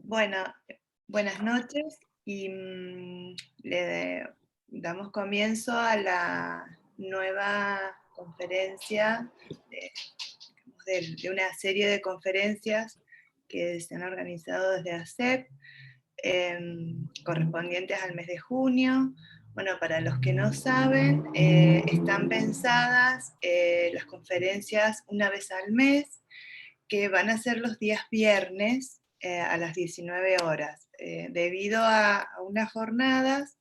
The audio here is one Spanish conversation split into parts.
Bueno, buenas noches y le damos comienzo a la nueva conferencia de una serie de conferencias que se han organizado desde ACEP, correspondientes al mes de junio. Bueno, para los que no saben, están pensadas las conferencias una vez al mes, que van a ser los días viernes a las 19 horas, debido a unas jornadas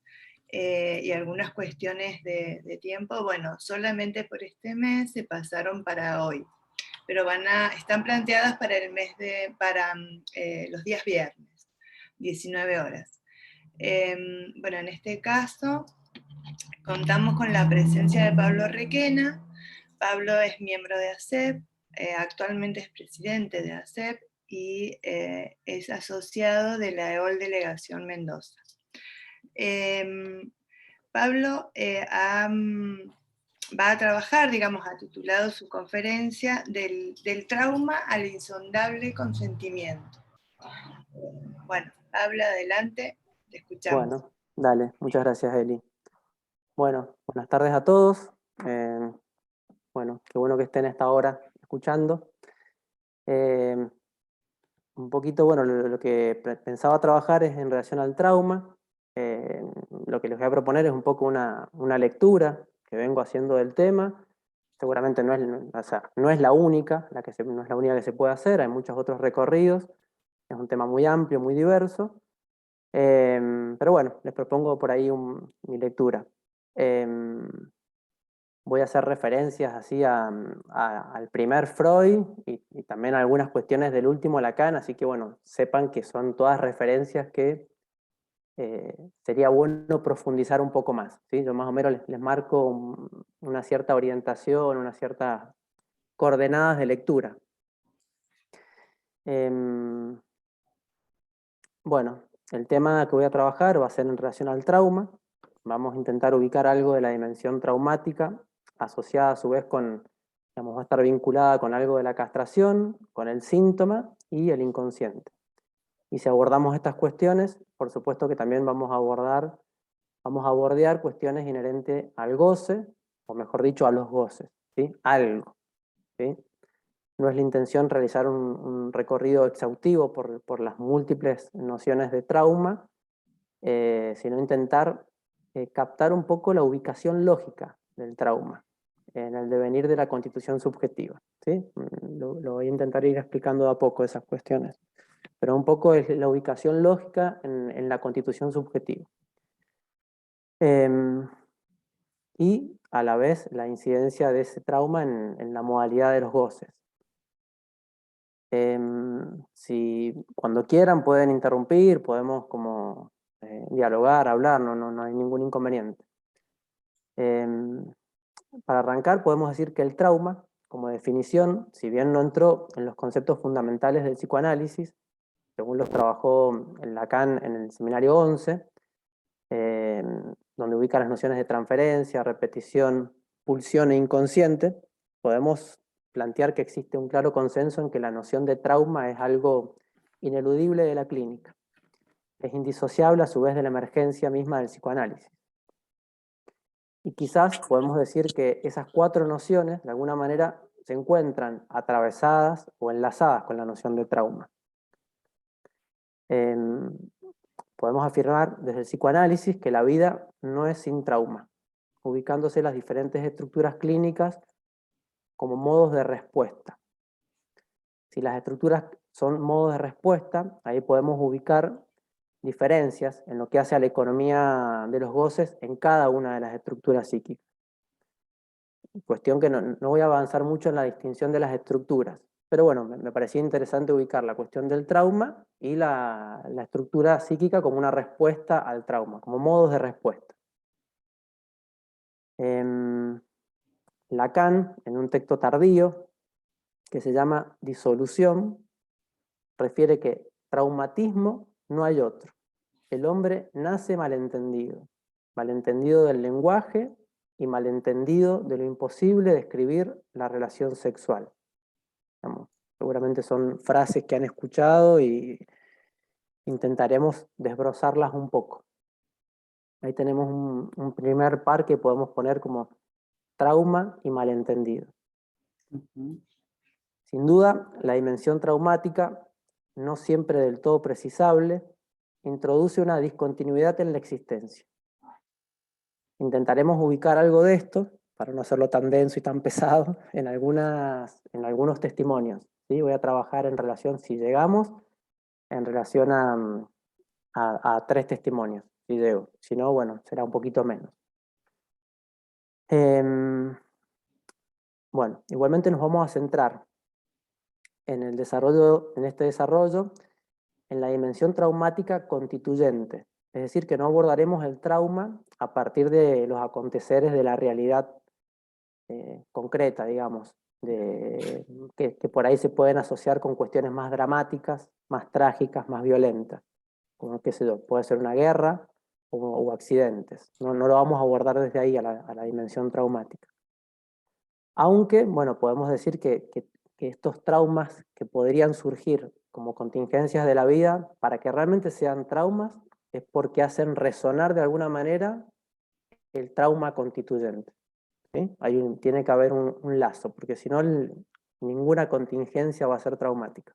y algunas cuestiones de tiempo. Bueno, solamente por este mes se pasaron para hoy, pero están planteadas para los días viernes, 19 horas. Bueno, en este caso contamos con la presencia de Pablo Requena. Pablo es miembro de ACEP, actualmente es presidente de ACEP y es asociado de la EOL Delegación Mendoza. Pablo va a trabajar, digamos, ha titulado su conferencia del trauma al insondable consentimiento. Bueno, Pablo, adelante, te escuchamos. Bueno, dale, muchas gracias, Eli. Bueno, buenas tardes a todos. Eh, bueno, qué bueno que estén a esta hora escuchando. Eh, un poquito, bueno, lo que pensaba trabajar es en relación al trauma. Lo que les voy a proponer es un poco una lectura que vengo haciendo del tema. Seguramente no es la única, no es la única que se puede hacer, hay muchos otros recorridos. Es un tema muy amplio, muy diverso. Pero bueno, les propongo por ahí mi lectura. Voy a hacer referencias así al primer Freud y también a algunas cuestiones del último Lacan, así que bueno, sepan que son todas referencias que sería bueno profundizar un poco más, ¿sí? Yo más o menos les marco una cierta orientación, unas ciertas coordenadas de lectura. Bueno, el tema que voy a trabajar va a ser en relación al trauma. Vamos a intentar ubicar algo de la dimensión traumática, asociada a su vez digamos, va a estar vinculada con algo de la castración, con el síntoma y el inconsciente. Y si abordamos estas cuestiones, por supuesto que también vamos a bordear cuestiones inherentes al goce, o mejor dicho, a los goces, ¿sí? Algo, ¿sí? No es la intención realizar un recorrido exhaustivo por las múltiples nociones de trauma, sino intentar captar un poco la ubicación lógica del trauma en el devenir de la constitución subjetiva, ¿sí? Lo voy a intentar ir explicando de a poco esas cuestiones, pero un poco es la ubicación lógica en la constitución subjetiva. Y a la vez la incidencia de ese trauma en la modalidad de los goces. Si cuando quieran pueden interrumpir, podemos como dialogar, hablar, no hay ningún inconveniente. Para arrancar podemos decir que el trauma, como definición, si bien no entró en los conceptos fundamentales del psicoanálisis, según los trabajó en Lacan en el seminario 11, donde ubica las nociones de transferencia, repetición, pulsión e inconsciente, podemos plantear que existe un claro consenso en que la noción de trauma es algo ineludible de la clínica. Es indisociable a su vez de la emergencia misma del psicoanálisis. Y quizás podemos decir que esas cuatro nociones, de alguna manera, se encuentran atravesadas o enlazadas con la noción de trauma. Podemos afirmar desde el psicoanálisis que la vida no es sin trauma, ubicándose las diferentes estructuras clínicas como modos de respuesta. Si las estructuras son modos de respuesta, ahí podemos ubicar diferencias en lo que hace a la economía de los goces en cada una de las estructuras psíquicas. Cuestión que no voy a avanzar mucho en la distinción de las estructuras, pero bueno, me parecía interesante ubicar la cuestión del trauma y la estructura psíquica como una respuesta al trauma, como modos de respuesta. Lacan, en un texto tardío que se llama Disolución, refiere que traumatismo no hay otro. El hombre nace malentendido, malentendido del lenguaje y malentendido de lo imposible de describir la relación sexual. Seguramente son frases que han escuchado y intentaremos desbrozarlas un poco. Ahí tenemos un primer par que podemos poner como trauma y malentendido. Sin duda, la dimensión traumática, no siempre del todo precisable, introduce una discontinuidad en la existencia. Intentaremos ubicar algo de esto, para no hacerlo tan denso y tan pesado, en algunos testimonios. ¿Sí? Voy a trabajar en relación, si llegamos, en relación a 3 testimonios, si llego. Si no, bueno, será un poquito menos. Bueno, igualmente nos vamos a centrar en este desarrollo, en la dimensión traumática constituyente. Es decir, que no abordaremos el trauma a partir de los aconteceres de la realidad concreta, digamos, que por ahí se pueden asociar con cuestiones más dramáticas, más trágicas, más violentas, como, qué sé yo, puede ser una guerra o accidentes. No lo vamos a abordar desde ahí a la dimensión traumática. Aunque, bueno, podemos decir que estos traumas que podrían surgir como contingencias de la vida, para que realmente sean traumas, es porque hacen resonar de alguna manera el trauma constituyente. ¿Sí? Tiene que haber un lazo, porque si no, ninguna contingencia va a ser traumática.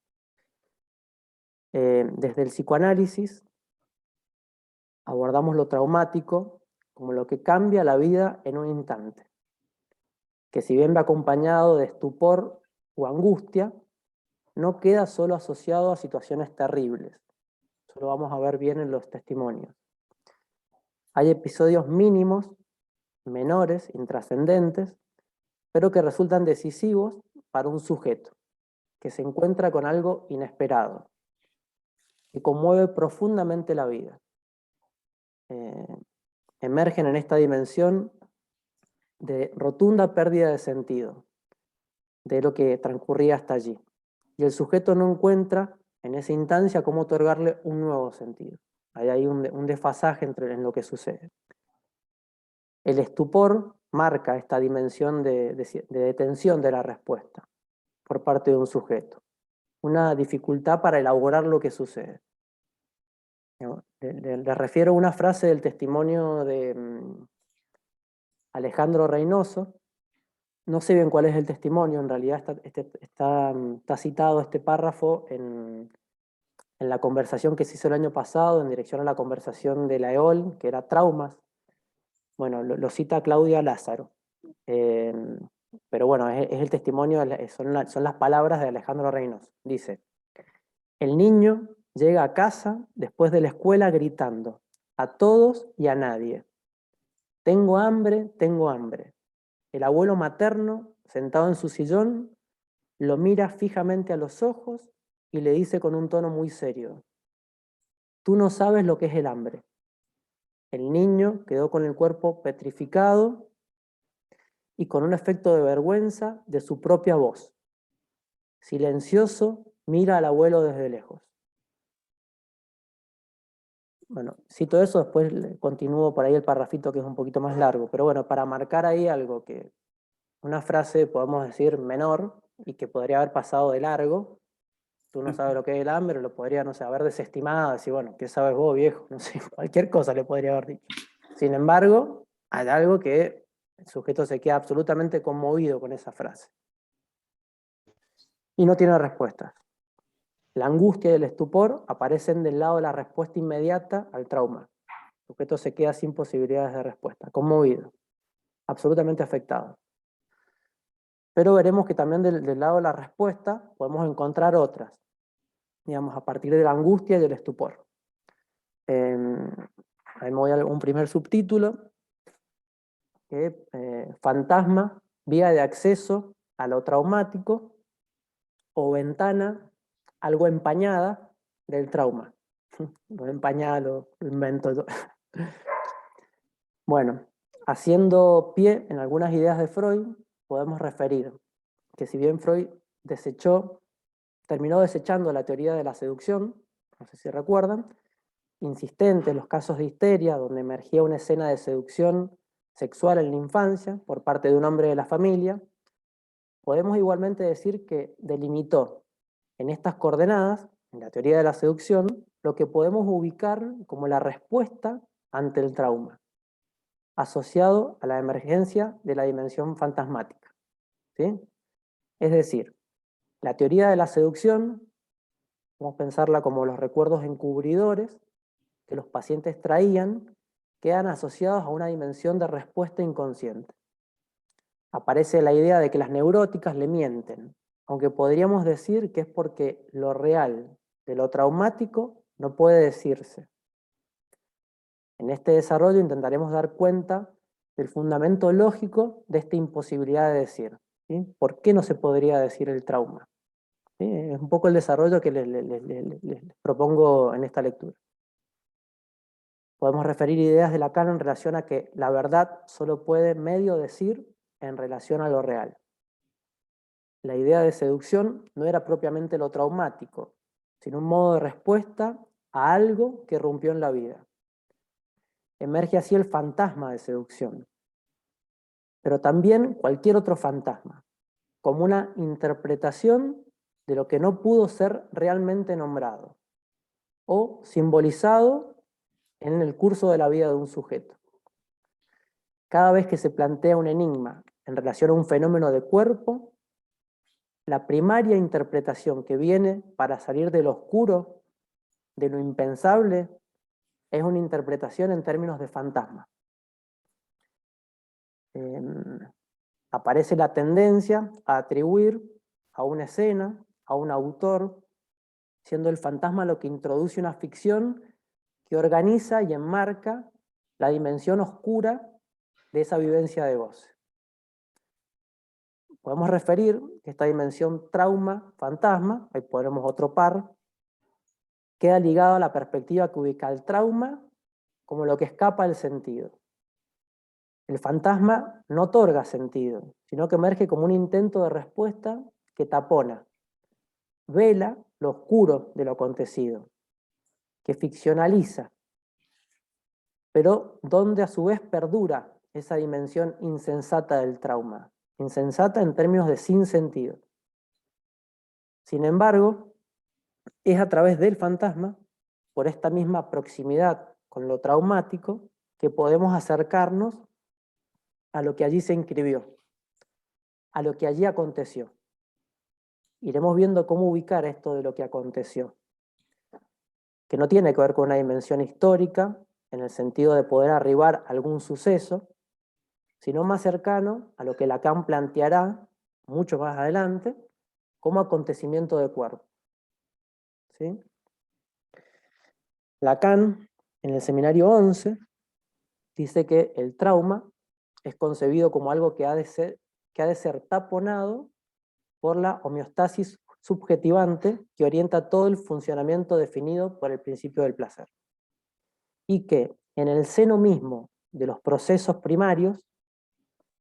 Desde el psicoanálisis abordamos lo traumático como lo que cambia la vida en un instante, que si bien va acompañado de estupor o angustia, no queda solo asociado a situaciones terribles. Eso lo vamos a ver bien en los testimonios. Hay episodios mínimos, menores, intrascendentes, pero que resultan decisivos para un sujeto, que se encuentra con algo inesperado, que conmueve profundamente la vida. Emergen en esta dimensión de rotunda pérdida de sentido, de lo que transcurría hasta allí. Y el sujeto no encuentra en esa instancia cómo otorgarle un nuevo sentido. Hay un desfasaje en lo que sucede. El estupor marca esta dimensión de detención de la respuesta por parte de un sujeto. Una dificultad para elaborar lo que sucede. Le refiero a una frase del testimonio de Alejandro Reynoso. No sé bien cuál es el testimonio, en realidad está citado este párrafo en la conversación que se hizo el año pasado en dirección a la conversación de la EOL, que era traumas. Bueno, lo cita Claudia Lázaro. Pero bueno, es el testimonio, son las palabras de Alejandro Reynoso. Dice: el niño llega a casa después de la escuela gritando a todos y a nadie: tengo hambre, tengo hambre. El abuelo materno, sentado en su sillón, lo mira fijamente a los ojos y le dice con un tono muy serio: tú no sabes lo que es el hambre. El niño quedó con el cuerpo petrificado y con un efecto de vergüenza de su propia voz. Silencioso, mira al abuelo desde lejos. Bueno, cito eso, después continúo por ahí el parrafito que es un poquito más largo, pero bueno, para marcar ahí algo que, una frase, podemos decir, menor, y que podría haber pasado de largo. Tú no sabes lo que es el hambre, lo podría, no sé, haber desestimado, decir, bueno, ¿qué sabes vos, viejo? No sé, cualquier cosa le podría haber dicho. Sin embargo, hay algo que el sujeto se queda absolutamente conmovido con esa frase. Y no tiene respuestas. La angustia y el estupor aparecen del lado de la respuesta inmediata al trauma. El sujeto se queda sin posibilidades de respuesta, conmovido, absolutamente afectado. Pero veremos que también del lado de la respuesta podemos encontrar otras, digamos, a partir de la angustia y del estupor. Ahí me voy a un primer subtítulo, que fantasma, vía de acceso a lo traumático, o ventana, algo empañada del trauma. Lo empañada lo invento yo. Bueno, haciendo pie en algunas ideas de Freud, podemos referir que si bien Freud terminó desechando la teoría de la seducción, no sé si recuerdan, insistente en los casos de histeria, donde emergía una escena de seducción sexual en la infancia por parte de un hombre de la familia, podemos igualmente decir que delimitó en estas coordenadas en la teoría de la seducción, lo que podemos ubicar como la respuesta ante el trauma, asociado a la emergencia de la dimensión fantasmática, ¿sí? Es decir, la teoría de la seducción, vamos a pensarla como los recuerdos encubridores que los pacientes traían, quedan asociados a una dimensión de respuesta inconsciente. Aparece la idea de que las neuróticas le mienten, aunque podríamos decir que es porque lo real de lo traumático no puede decirse. En este desarrollo intentaremos dar cuenta del fundamento lógico de esta imposibilidad de decir, ¿sí? ¿Por qué no se podría decir el trauma? ¿Sí? Es un poco el desarrollo que les propongo en esta lectura. Podemos referir ideas de Lacan en relación a que la verdad solo puede medio decir en relación a lo real. La idea de seducción no era propiamente lo traumático, sino un modo de respuesta a algo que rompió en la vida. Emerge así el fantasma de seducción, pero también cualquier otro fantasma, como una interpretación de lo que no pudo ser realmente nombrado o simbolizado en el curso de la vida de un sujeto. Cada vez que se plantea un enigma en relación a un fenómeno de cuerpo, la primaria interpretación que viene para salir del oscuro, de lo impensable, es una interpretación en términos de fantasma. Aparece la tendencia a atribuir a una escena, a un autor, siendo el fantasma lo que introduce una ficción que organiza y enmarca la dimensión oscura de esa vivencia de goce. Podemos referir que esta dimensión trauma-fantasma, ahí ponemos otro par, queda ligado a la perspectiva que ubica el trauma como lo que escapa del sentido. El fantasma no otorga sentido, sino que emerge como un intento de respuesta que tapona, vela lo oscuro de lo acontecido, que ficcionaliza, pero donde a su vez perdura esa dimensión insensata del trauma, insensata en términos de sin sentido. Sin embargo, es a través del fantasma, por esta misma proximidad con lo traumático, que podemos acercarnos a lo que allí se inscribió, a lo que allí aconteció. Iremos viendo cómo ubicar esto de lo que aconteció, que no tiene que ver con una dimensión histórica, en el sentido de poder arribar a algún suceso, sino más cercano a lo que Lacan planteará, mucho más adelante, como acontecimiento de cuerpo. ¿Sí? Lacan, en el seminario 11, dice que el trauma es concebido como algo que ha de ser taponado por la homeostasis subjetivante que orienta todo el funcionamiento definido por el principio del placer. Y que en el seno mismo de los procesos primarios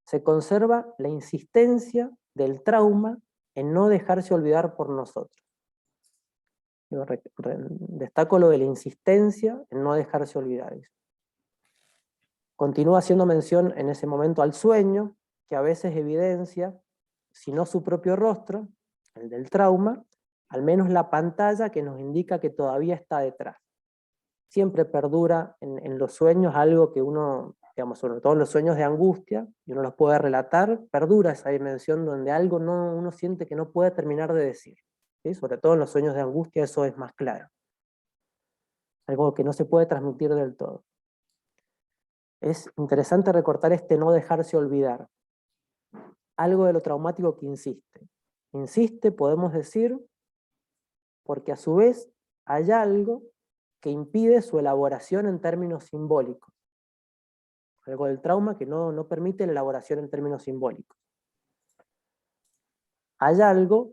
se conserva la insistencia del trauma en no dejarse olvidar por nosotros. Yo destaco lo de la insistencia en no dejarse olvidar. Continúa haciendo mención en ese momento al sueño, que a veces evidencia, si no su propio rostro, el del trauma, al menos la pantalla que nos indica que todavía está detrás. Siempre perdura en los sueños algo que uno, digamos, sobre todo en los sueños de angustia, y uno los puede relatar, perdura esa dimensión donde algo uno siente que no puede terminar de decir. ¿Sí? Sobre todo en los sueños de angustia eso es más claro. Algo que no se puede transmitir del todo. Es interesante recortar este no dejarse olvidar. Algo de lo traumático que insiste. Insiste, podemos decir, porque a su vez hay algo que impide su elaboración en términos simbólicos. Algo del trauma que no permite la elaboración en términos simbólicos. Hay algo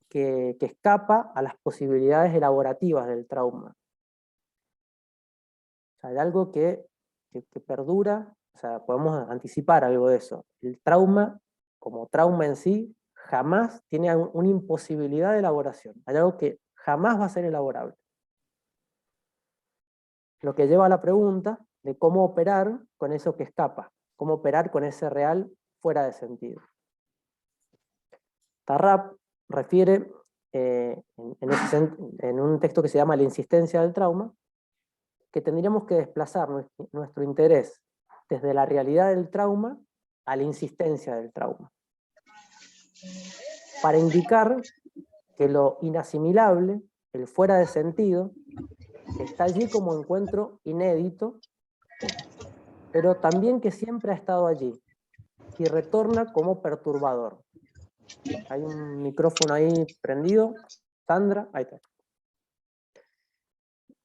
que escapa a las posibilidades elaborativas del trauma. O sea, hay algo que perdura, o sea, podemos anticipar algo de eso. El trauma, como trauma en sí, jamás tiene una imposibilidad de elaboración. Hay algo que jamás va a ser elaborable. Lo que lleva a la pregunta de cómo operar con eso que escapa, cómo operar con ese real fuera de sentido. Tarrap refiere en un texto que se llama La insistencia del trauma, que tendríamos que desplazar nuestro interés desde la realidad del trauma a la insistencia del trauma, para indicar que lo inasimilable, el fuera de sentido, está allí como encuentro inédito, pero también que siempre ha estado allí y retorna como perturbador. Hay un micrófono ahí prendido. Sandra, ahí está.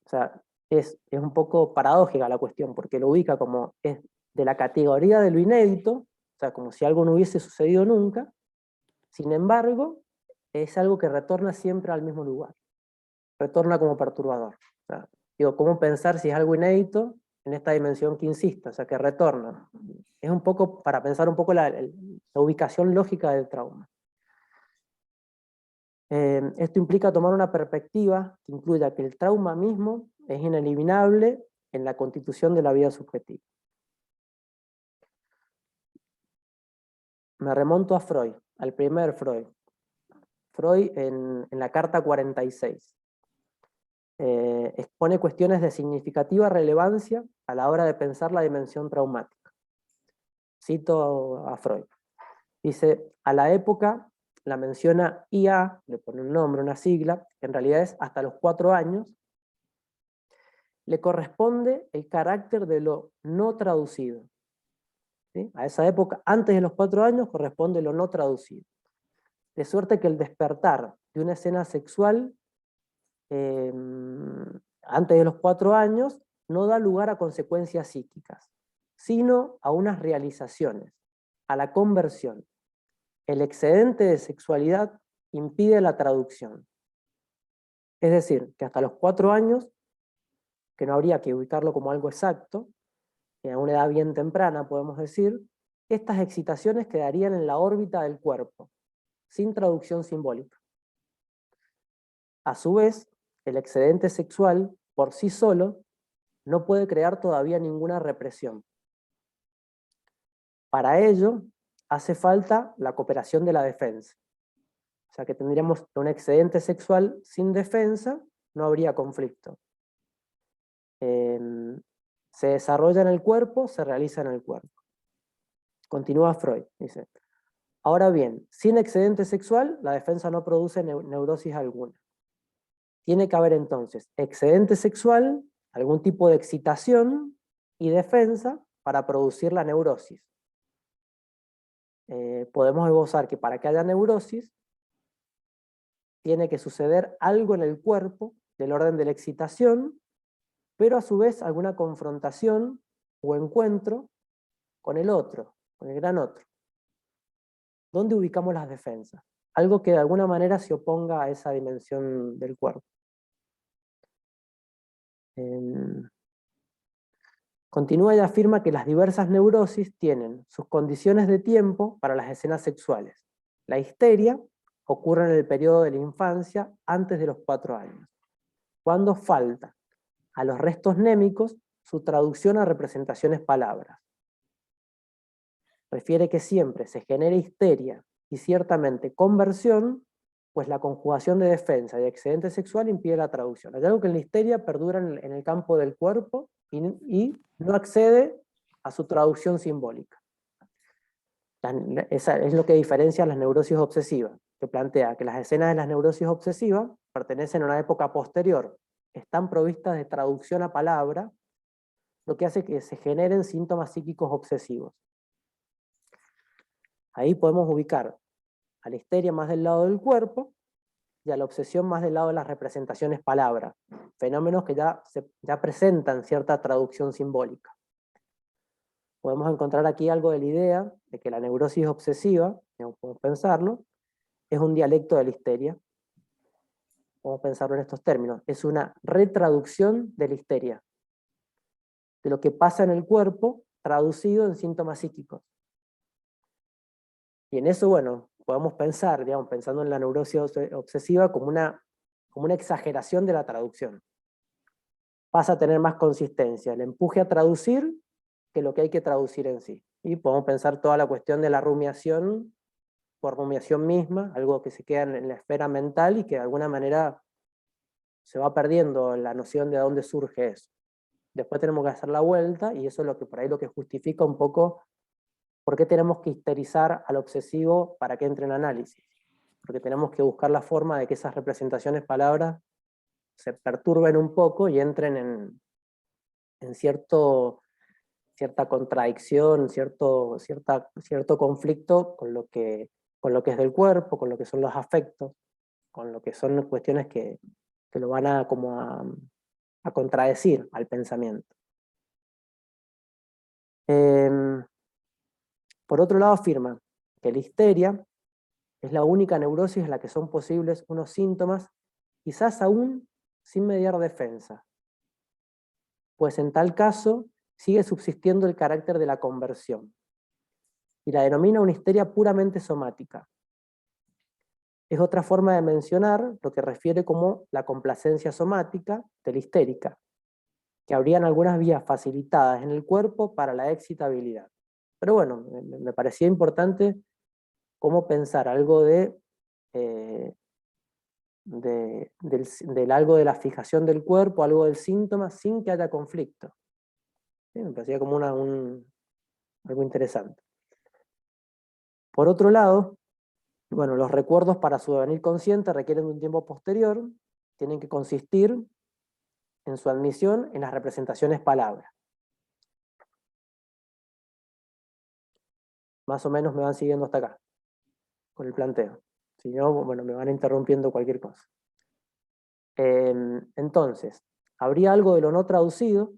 O sea, es un poco paradójica la cuestión, porque lo ubica como es de la categoría de lo inédito, o sea, como si algo no hubiese sucedido nunca. Sin embargo, es algo que retorna siempre al mismo lugar. Retorna como perturbador. O sea, digo, ¿cómo pensar si es algo inédito en esta dimensión que insiste? O sea, que retorna. Es un poco para pensar un poco la ubicación lógica del trauma. Esto implica tomar una perspectiva que incluya que el trauma mismo es ineliminable en la constitución de la vida subjetiva. Me remonto a Freud, al primer Freud. Freud en la carta 46. Expone cuestiones de significativa relevancia a la hora de pensar la dimensión traumática. Cito a Freud. Dice, a la época la menciona IA, le pone un nombre, una sigla, que en realidad es hasta los 4 años, le corresponde el carácter de lo no traducido. ¿Sí? A esa época, antes de los 4 años, corresponde lo no traducido. De suerte que el despertar de una escena sexual antes de los 4 años no da lugar a consecuencias psíquicas, sino a unas realizaciones, a la conversión. El excedente de sexualidad impide la traducción. Es decir, que hasta los 4 años, que no habría que ubicarlo como algo exacto, a una edad bien temprana podemos decir, estas excitaciones quedarían en la órbita del cuerpo, sin traducción simbólica. A su vez, el excedente sexual, por sí solo, no puede crear todavía ninguna represión. Para ello, hace falta la cooperación de la defensa. O sea que tendríamos un excedente sexual sin defensa, no habría conflicto. Se desarrolla en el cuerpo, se realiza en el cuerpo. Continúa Freud, dice. Ahora bien, sin excedente sexual, la defensa no produce neurosis alguna. Tiene que haber entonces excedente sexual, algún tipo de excitación y defensa para producir la neurosis. Podemos esbozar que para que haya neurosis, tiene que suceder algo en el cuerpo del orden de la excitación, pero a su vez alguna confrontación o encuentro con el otro, con el gran otro. ¿Dónde ubicamos las defensas? Algo que de alguna manera se oponga a esa dimensión del cuerpo. Continúa y afirma que las diversas neurosis tienen sus condiciones de tiempo para las escenas sexuales. La histeria ocurre en el periodo de la infancia antes de los 4 años, cuando falta a los restos némicos su traducción a representaciones palabras. Refiere que siempre se genera histeria y ciertamente conversión, pues la conjugación de defensa y excedente sexual impide la traducción. Hay algo que en la histeria perdura en el campo del cuerpo y no accede a su traducción simbólica. Esa es lo que diferencia las neurosis obsesivas, que plantea que las escenas de las neurosis obsesivas pertenecen a una época posterior, están provistas de traducción a palabra, lo que hace que se generen síntomas psíquicos obsesivos. Ahí podemos ubicar a la histeria más del lado del cuerpo y a la obsesión más del lado de las representaciones palabra, fenómenos que ya presentan cierta traducción simbólica. Podemos encontrar aquí algo de la idea de que la neurosis obsesiva, no podemos pensarlo, es un dialecto de la histeria. Podemos pensarlo en estos términos. Es una retraducción de la histeria, de lo que pasa en el cuerpo traducido en síntomas psíquicos. Y en eso, bueno, podemos pensar, digamos, pensando en la neurosis obsesiva como una exageración de la traducción. Pasa a tener más consistencia, el empuje a traducir que lo que hay que traducir en sí. Y podemos pensar toda la cuestión de la rumiación por rumiación misma, algo que se queda en la esfera mental y que de alguna manera se va perdiendo la noción de dónde surge eso. Después tenemos que hacer la vuelta, y eso es lo que por ahí lo que justifica un poco por qué tenemos que histerizar al obsesivo para que entre en análisis. Porque tenemos que buscar la forma de que esas representaciones palabras se perturben un poco y entren en cierta contradicción, cierto conflicto con lo que es del cuerpo, con lo que son los afectos, con lo que son cuestiones que lo van a contradecir al pensamiento. Por otro lado, afirma que la histeria es la única neurosis en la que son posibles unos síntomas, quizás aún sin mediar defensa, pues en tal caso sigue subsistiendo el carácter de la conversión, y la denomina una histeria puramente somática. Es otra forma de mencionar lo que refiere como la complacencia somática de la histérica, que habrían algunas vías facilitadas en el cuerpo para la excitabilidad. Pero bueno, me parecía importante cómo pensar algo del algo de la fijación del cuerpo, algo del síntoma, sin que haya conflicto. ¿Sí? Me parecía como algo interesante. Por otro lado, bueno, los recuerdos para su devenir consciente requieren de un tiempo posterior, tienen que consistir en su admisión en las representaciones palabras. Más o menos me van siguiendo hasta acá, con el planteo. Si no, bueno, me van interrumpiendo cualquier cosa. Entonces, habría algo de lo no traducido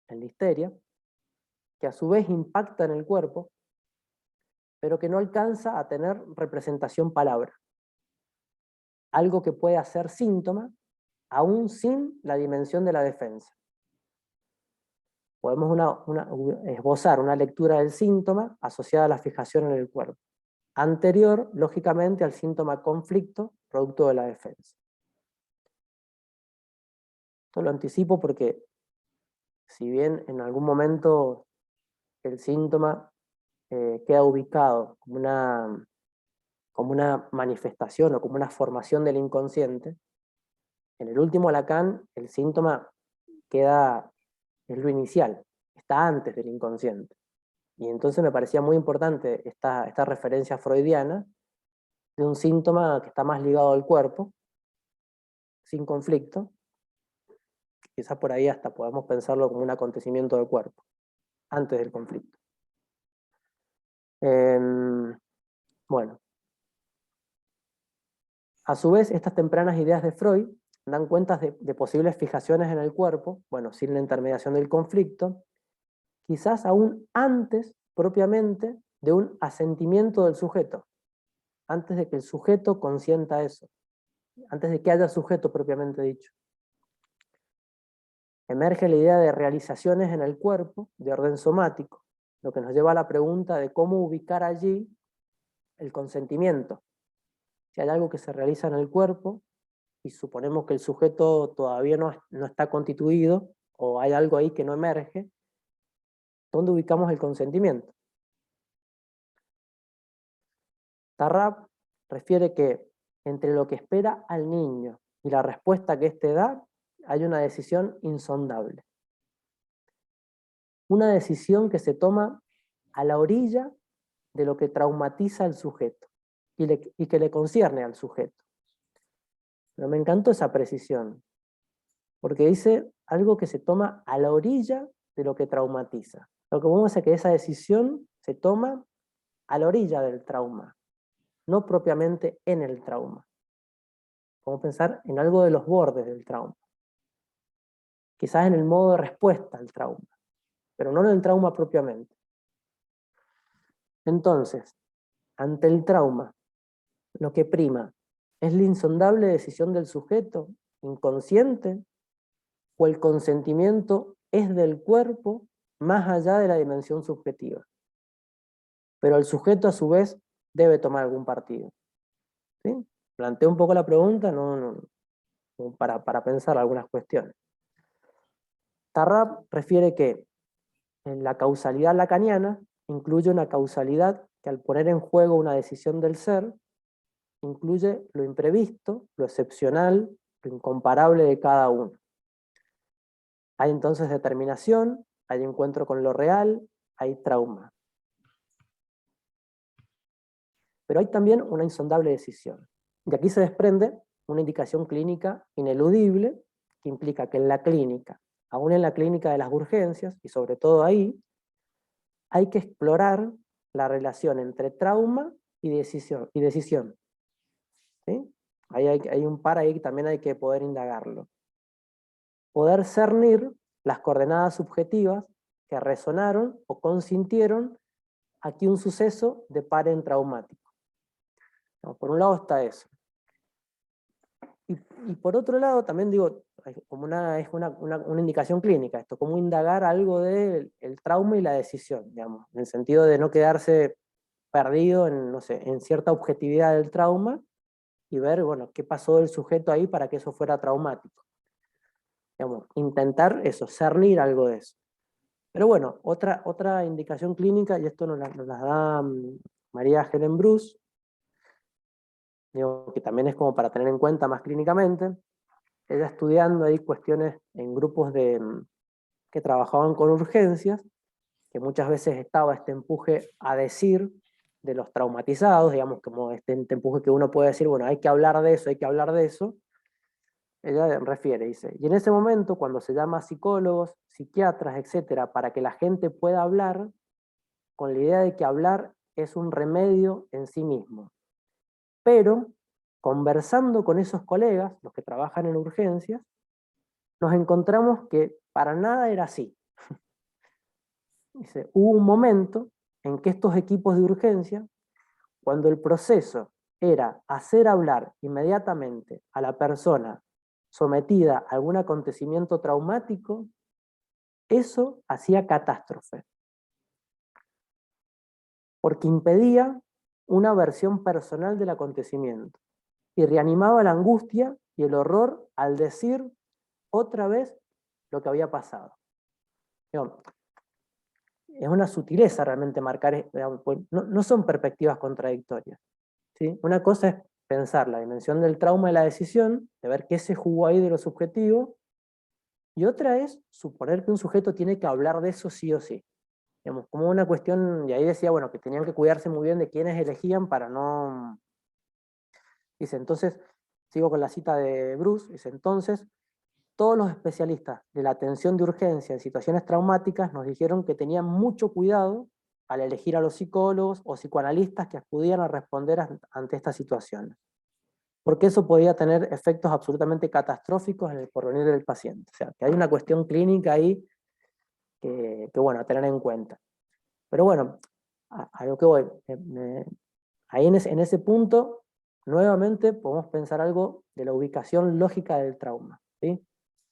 en la histeria, que a su vez impacta en el cuerpo, pero que no alcanza a tener representación palabra. Algo que puede hacer síntoma, aún sin la dimensión de la defensa. Podemos esbozar una lectura del síntoma asociada a la fijación en el cuerpo, anterior, lógicamente, al síntoma conflicto, producto de la defensa. Esto lo anticipo porque, si bien en algún momento el síntoma queda ubicado como una manifestación o como una formación del inconsciente, en el último Lacan el síntoma es lo inicial, está antes del inconsciente. Y entonces me parecía muy importante esta referencia freudiana de un síntoma que está más ligado al cuerpo, sin conflicto. Quizás por ahí hasta podamos pensarlo como un acontecimiento del cuerpo, antes del conflicto. Bueno. A su vez, estas tempranas ideas de Freud dan cuenta de posibles fijaciones en el cuerpo, bueno, sin la intermediación del conflicto, quizás aún antes, propiamente, de un asentimiento del sujeto, antes de que el sujeto consienta eso, antes de que haya sujeto propiamente dicho. Emerge la idea de realizaciones en el cuerpo, de orden somático, lo que nos lleva a la pregunta de cómo ubicar allí el consentimiento. Si hay algo que se realiza en el cuerpo, y suponemos que el sujeto todavía no está constituido, o hay algo ahí que no emerge, ¿dónde ubicamos el consentimiento? Tarrap refiere que entre lo que espera al niño y la respuesta que éste da, hay una decisión insondable. Una decisión que se toma a la orilla de lo que traumatiza al sujeto y que le concierne al sujeto. Pero me encantó esa precisión, porque dice algo que se toma a la orilla de lo que traumatiza. Lo que vamos a hacer es que esa decisión se toma a la orilla del trauma, no propiamente en el trauma. Vamos a pensar en algo de los bordes del trauma. Quizás en el modo de respuesta al trauma, pero no en el trauma propiamente. Entonces, ante el trauma, lo que prima es la insondable decisión del sujeto, inconsciente, o el consentimiento es del cuerpo más allá de la dimensión subjetiva. Pero el sujeto a su vez debe tomar algún partido. ¿Sí? Planteo un poco la pregunta para pensar algunas cuestiones. Tarrap refiere que en la causalidad lacaniana incluye una causalidad que al poner en juego una decisión del ser, incluye lo imprevisto, lo excepcional, lo incomparable de cada uno. Hay entonces determinación, hay encuentro con lo real, hay trauma. Pero hay también una insondable decisión. De aquí se desprende una indicación clínica ineludible que implica que en la clínica, aún en la clínica de las urgencias, y sobre todo ahí, hay que explorar la relación entre trauma y decisión. ¿Sí? Hay un par ahí que también hay que poder indagarlo. Poder cernir las coordenadas subjetivas que resonaron o consintieron a que un suceso depare en traumático. No, por un lado está eso. Y por otro lado, también digo, como es una indicación clínica esto, como indagar algo del trauma y la decisión, digamos, en el sentido de no quedarse perdido en, no sé, en cierta objetividad del trauma y ver, bueno, qué pasó del sujeto ahí para que eso fuera traumático. Digamos, intentar eso, cernir algo de eso. Pero bueno, otra indicación clínica, y esto nos la da María Helen Bruce, digo, que también es como para tener en cuenta más clínicamente. Ella estudiando ahí cuestiones en grupos que trabajaban con urgencias, que muchas veces estaba este empuje a decir de los traumatizados, digamos, como este empuje que uno puede decir, bueno, hay que hablar de eso, hay que hablar de eso. Ella refiere, dice, y en ese momento, cuando se llama a psicólogos, psiquiatras, etcétera, para que la gente pueda hablar, con la idea de que hablar es un remedio en sí mismo. Pero, conversando con esos colegas, los que trabajan en urgencias, nos encontramos que para nada era así. Dice, hubo un momento en que estos equipos de urgencia, cuando el proceso era hacer hablar inmediatamente a la persona sometida a algún acontecimiento traumático, eso hacía catástrofe. Porque impedía una versión personal del acontecimiento y reanimaba la angustia y el horror al decir otra vez lo que había pasado. Es una sutileza realmente marcar, no son perspectivas contradictorias. ¿Sí? Una cosa es pensar la dimensión del trauma y la decisión, de ver qué se jugó ahí de lo subjetivo, y otra es suponer que un sujeto tiene que hablar de eso sí o sí. Digamos, como una cuestión, y ahí decía, bueno, que tenían que cuidarse muy bien de quiénes elegían para no... Dice, entonces, sigo con la cita de Bruce, dice, entonces, todos los especialistas de la atención de urgencia en situaciones traumáticas nos dijeron que tenían mucho cuidado al elegir a los psicólogos o psicoanalistas que acudían a responder ante estas situaciones, porque eso podía tener efectos absolutamente catastróficos en el porvenir del paciente. O sea, que hay una cuestión clínica ahí que bueno, a tener en cuenta. Pero bueno, a lo que voy, ahí en ese punto, nuevamente podemos pensar algo de la ubicación lógica del trauma, ¿sí?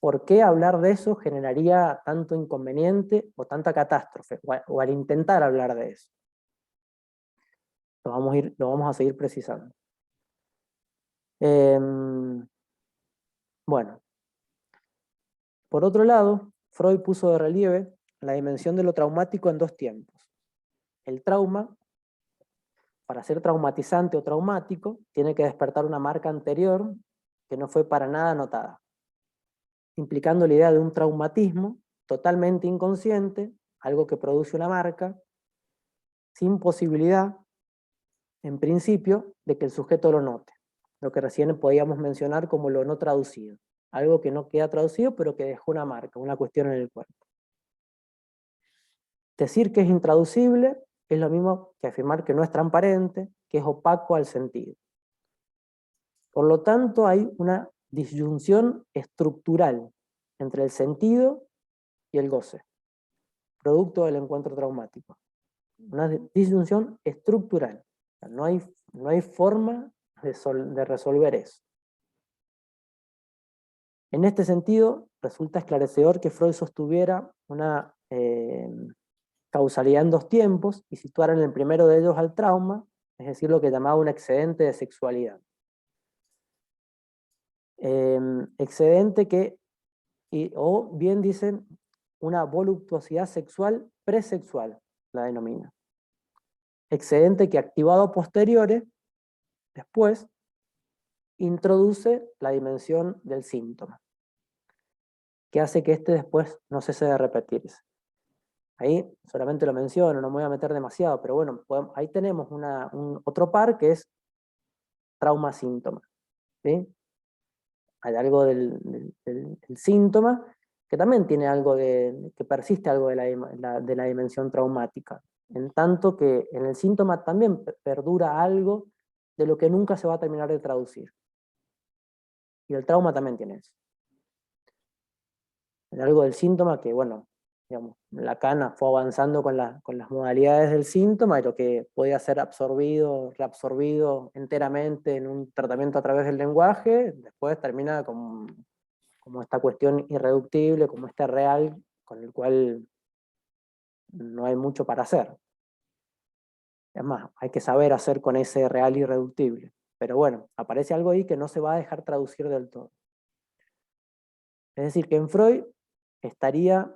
¿Por qué hablar de eso generaría tanto inconveniente o tanta catástrofe? O al intentar hablar de eso. Lo vamos a seguir precisando. Bueno, por otro lado, Freud puso de relieve la dimensión de lo traumático en dos tiempos. El trauma, para ser traumatizante o traumático, tiene que despertar una marca anterior que no fue para nada notada, implicando la idea de un traumatismo totalmente inconsciente, algo que produce una marca, sin posibilidad, en principio, de que el sujeto lo note. Lo que recién podíamos mencionar como lo no traducido. Algo que no queda traducido, pero que dejó una marca, una cuestión en el cuerpo. Decir que es intraducible es lo mismo que afirmar que no es transparente, que es opaco al sentido. Por lo tanto, hay una disyunción estructural entre el sentido y el goce, producto del encuentro traumático. Una disyunción estructural. No hay forma de resolver eso. En este sentido, resulta esclarecedor que Freud sostuviera una causalidad en dos tiempos y situara en el primero de ellos al trauma, es decir, lo que llamaba un excedente de sexualidad. Excedente que, o bien dicen, una voluptuosidad sexual presexual, la denomina. excedente que activado a posteriores, después, introduce la dimensión del síntoma, que hace que este después no cese de repetirse. Ahí solamente lo menciono, no me voy a meter demasiado, pero bueno, ahí tenemos otro par que es trauma-síntoma, ¿sí? Hay algo del síntoma que también tiene algo que persiste algo de la dimensión traumática, en tanto que en el síntoma también perdura algo de lo que nunca se va a terminar de traducir. Y el trauma también tiene eso. Hay algo del síntoma que, bueno, digamos, Lacan fue avanzando con las modalidades del síntoma y lo que podía ser absorbido, reabsorbido enteramente en un tratamiento a través del lenguaje, después termina como esta cuestión irreductible, como este real con el cual no hay mucho para hacer. Es más, hay que saber hacer con ese real irreductible. Pero bueno, aparece algo ahí que no se va a dejar traducir del todo. Es decir, que en Freud estaría,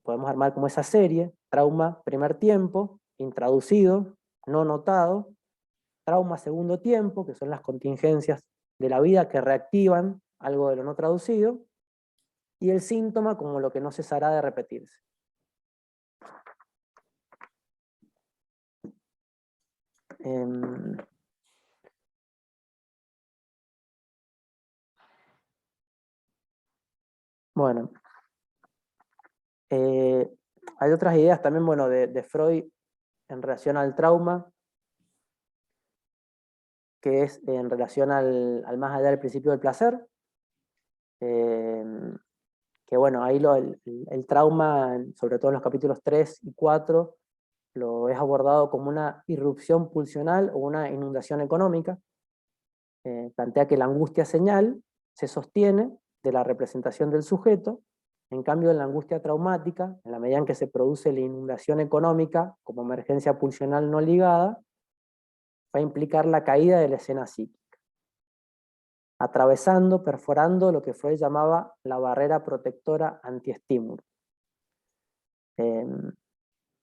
podemos armar como esa serie, trauma primer tiempo, intraducido, no notado, trauma segundo tiempo, que son las contingencias de la vida que reactivan algo de lo no traducido, y el síntoma como lo que no cesará de repetirse. Bueno, hay otras ideas también, bueno, de Freud en relación al trauma, que es en relación al más allá del principio del placer, que bueno, ahí el trauma, sobre todo en los capítulos 3 y 4, lo es abordado como una irrupción pulsional o una inundación económica. Plantea que la angustia señal se sostiene de la representación del sujeto, en cambio en la angustia traumática, en la medida en que se produce la inundación económica como emergencia pulsional no ligada, va a implicar la caída de la escena psíquica, atravesando, perforando lo que Freud llamaba la barrera protectora antiestímulo.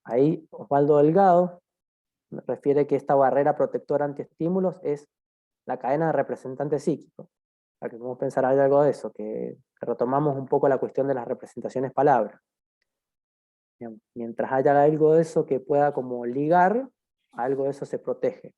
Ahí Osvaldo Delgado refiere que esta barrera protectora antiestímulos es la cadena de representantes psíquicos. Para que podemos pensar algo de eso, que retomamos un poco la cuestión de las representaciones palabras. Mientras haya algo de eso que pueda como ligar, algo de eso se protege.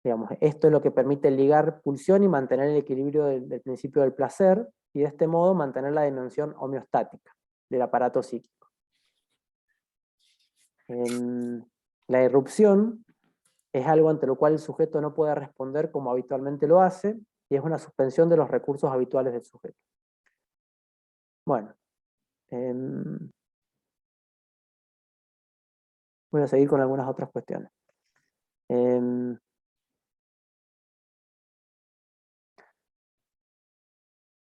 Digamos, esto es lo que permite ligar pulsión y mantener el equilibrio del principio del placer, y de este modo mantener la dimensión homeostática del aparato psíquico. La irrupción es algo ante lo cual el sujeto no puede responder como habitualmente lo hace, y es una suspensión de los recursos habituales del sujeto. Bueno, voy a seguir con algunas otras cuestiones.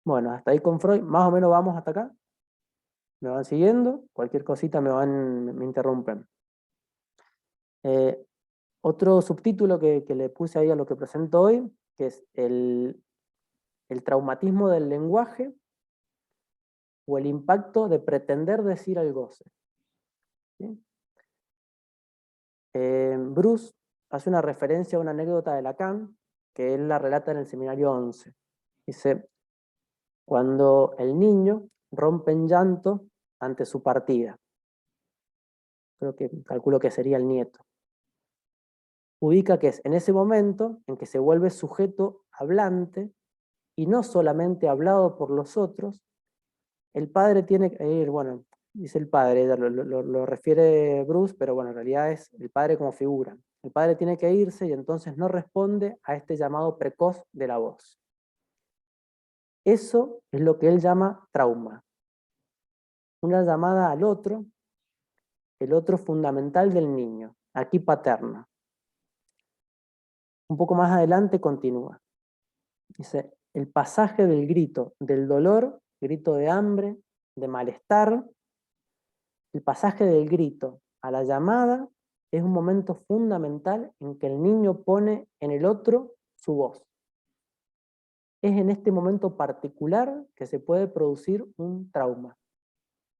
Bueno, hasta ahí con Freud, más o menos vamos hasta acá. Me van siguiendo, cualquier cosita me interrumpen. Otro subtítulo que le puse ahí a lo que presento hoy, que es el traumatismo del lenguaje o el impacto de pretender decir al goce. ¿Sí? Bruce hace una referencia a una anécdota de Lacan, que él la relata en el seminario 11. Dice, cuando el niño rompe en llanto ante su partida. Calculo que sería el nieto. Ubica que es en ese momento en que se vuelve sujeto hablante y no solamente hablado por los otros. El padre tiene que ir, bueno, dice el padre, lo refiere Bruce, pero bueno, en realidad es el padre como figura. El padre tiene que irse y entonces no responde a este llamado precoz de la voz. Eso es lo que él llama trauma. Una llamada al otro, el otro fundamental del niño, aquí paterna. Un poco más adelante continúa. Dice, el pasaje del grito, del dolor, grito de hambre, de malestar, el pasaje del grito a la llamada es un momento fundamental en que el niño pone en el otro su voz. Es en este momento particular que se puede producir un trauma.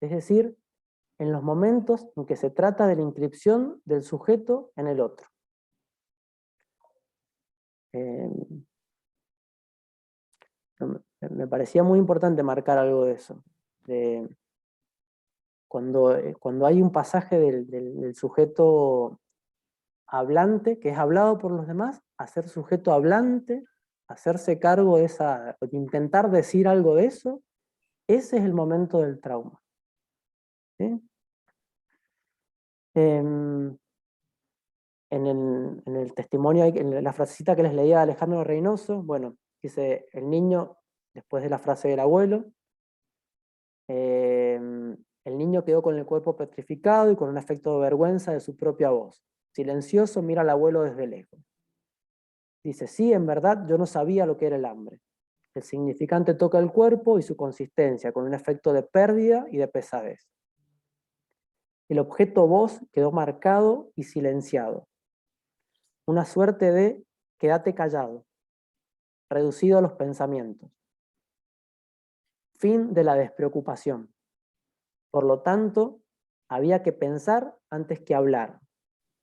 es decir, en los momentos en que se trata de la inscripción del sujeto en el otro. Me parecía muy importante marcar algo de eso. Cuando hay un pasaje del sujeto hablante, que es hablado por los demás, a ser sujeto hablante, hacerse cargo de intentar decir algo de eso, ese es el momento del trauma. ¿Sí? En el testimonio, en la frasecita que les leía a Alejandro Reynoso, bueno, dice, el niño, después de la frase del abuelo, el niño quedó con el cuerpo petrificado y con un efecto de vergüenza de su propia voz. Silencioso mira al abuelo desde lejos. Dice, sí, en verdad yo no sabía lo que era el hambre. El significante toca el cuerpo y su consistencia, con un efecto de pérdida y de pesadez. El objeto voz quedó marcado y silenciado. Una suerte de quédate callado, reducido a los pensamientos. Fin de la despreocupación. Por lo tanto, había que pensar antes que hablar,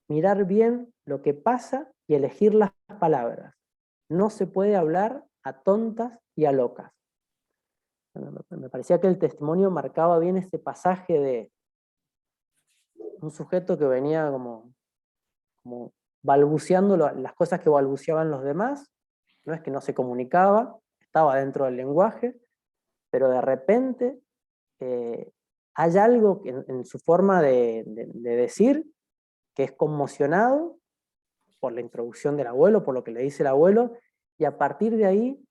mirar bien lo que pasa y elegir las palabras. No se puede hablar a tontas y a locas. Me parecía que el testimonio marcaba bien ese pasaje de un sujeto que venía como balbuceando las cosas que balbuceaban los demás, no es que no se comunicaba, estaba dentro del lenguaje, pero de repente hay algo en su forma de decir que es conmocionado por la introducción del abuelo, por lo que le dice el abuelo, y a partir de ahí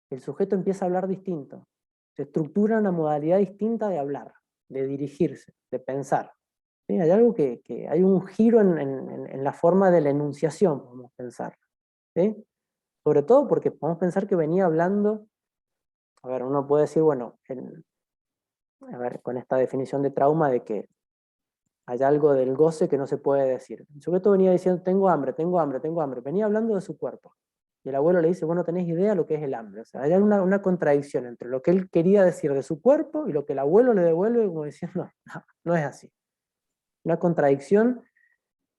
el sujeto empieza a hablar distinto. Se estructura una modalidad distinta de hablar, de dirigirse, de pensar. ¿Sí? Hay algo hay un giro en la forma de la enunciación, podemos pensar. ¿Sí? Sobre todo porque podemos pensar que venía hablando, a ver, uno puede decir, bueno, a ver, con esta definición de trauma de que hay algo del goce que no se puede decir. El sujeto venía diciendo, tengo hambre, tengo hambre, tengo hambre. Venía hablando de su cuerpo. Y el abuelo le dice, vos no tenés idea lo que es el hambre. O sea, hay una contradicción entre lo que él quería decir de su cuerpo y lo que el abuelo le devuelve como diciendo, no, no es así. Una contradicción,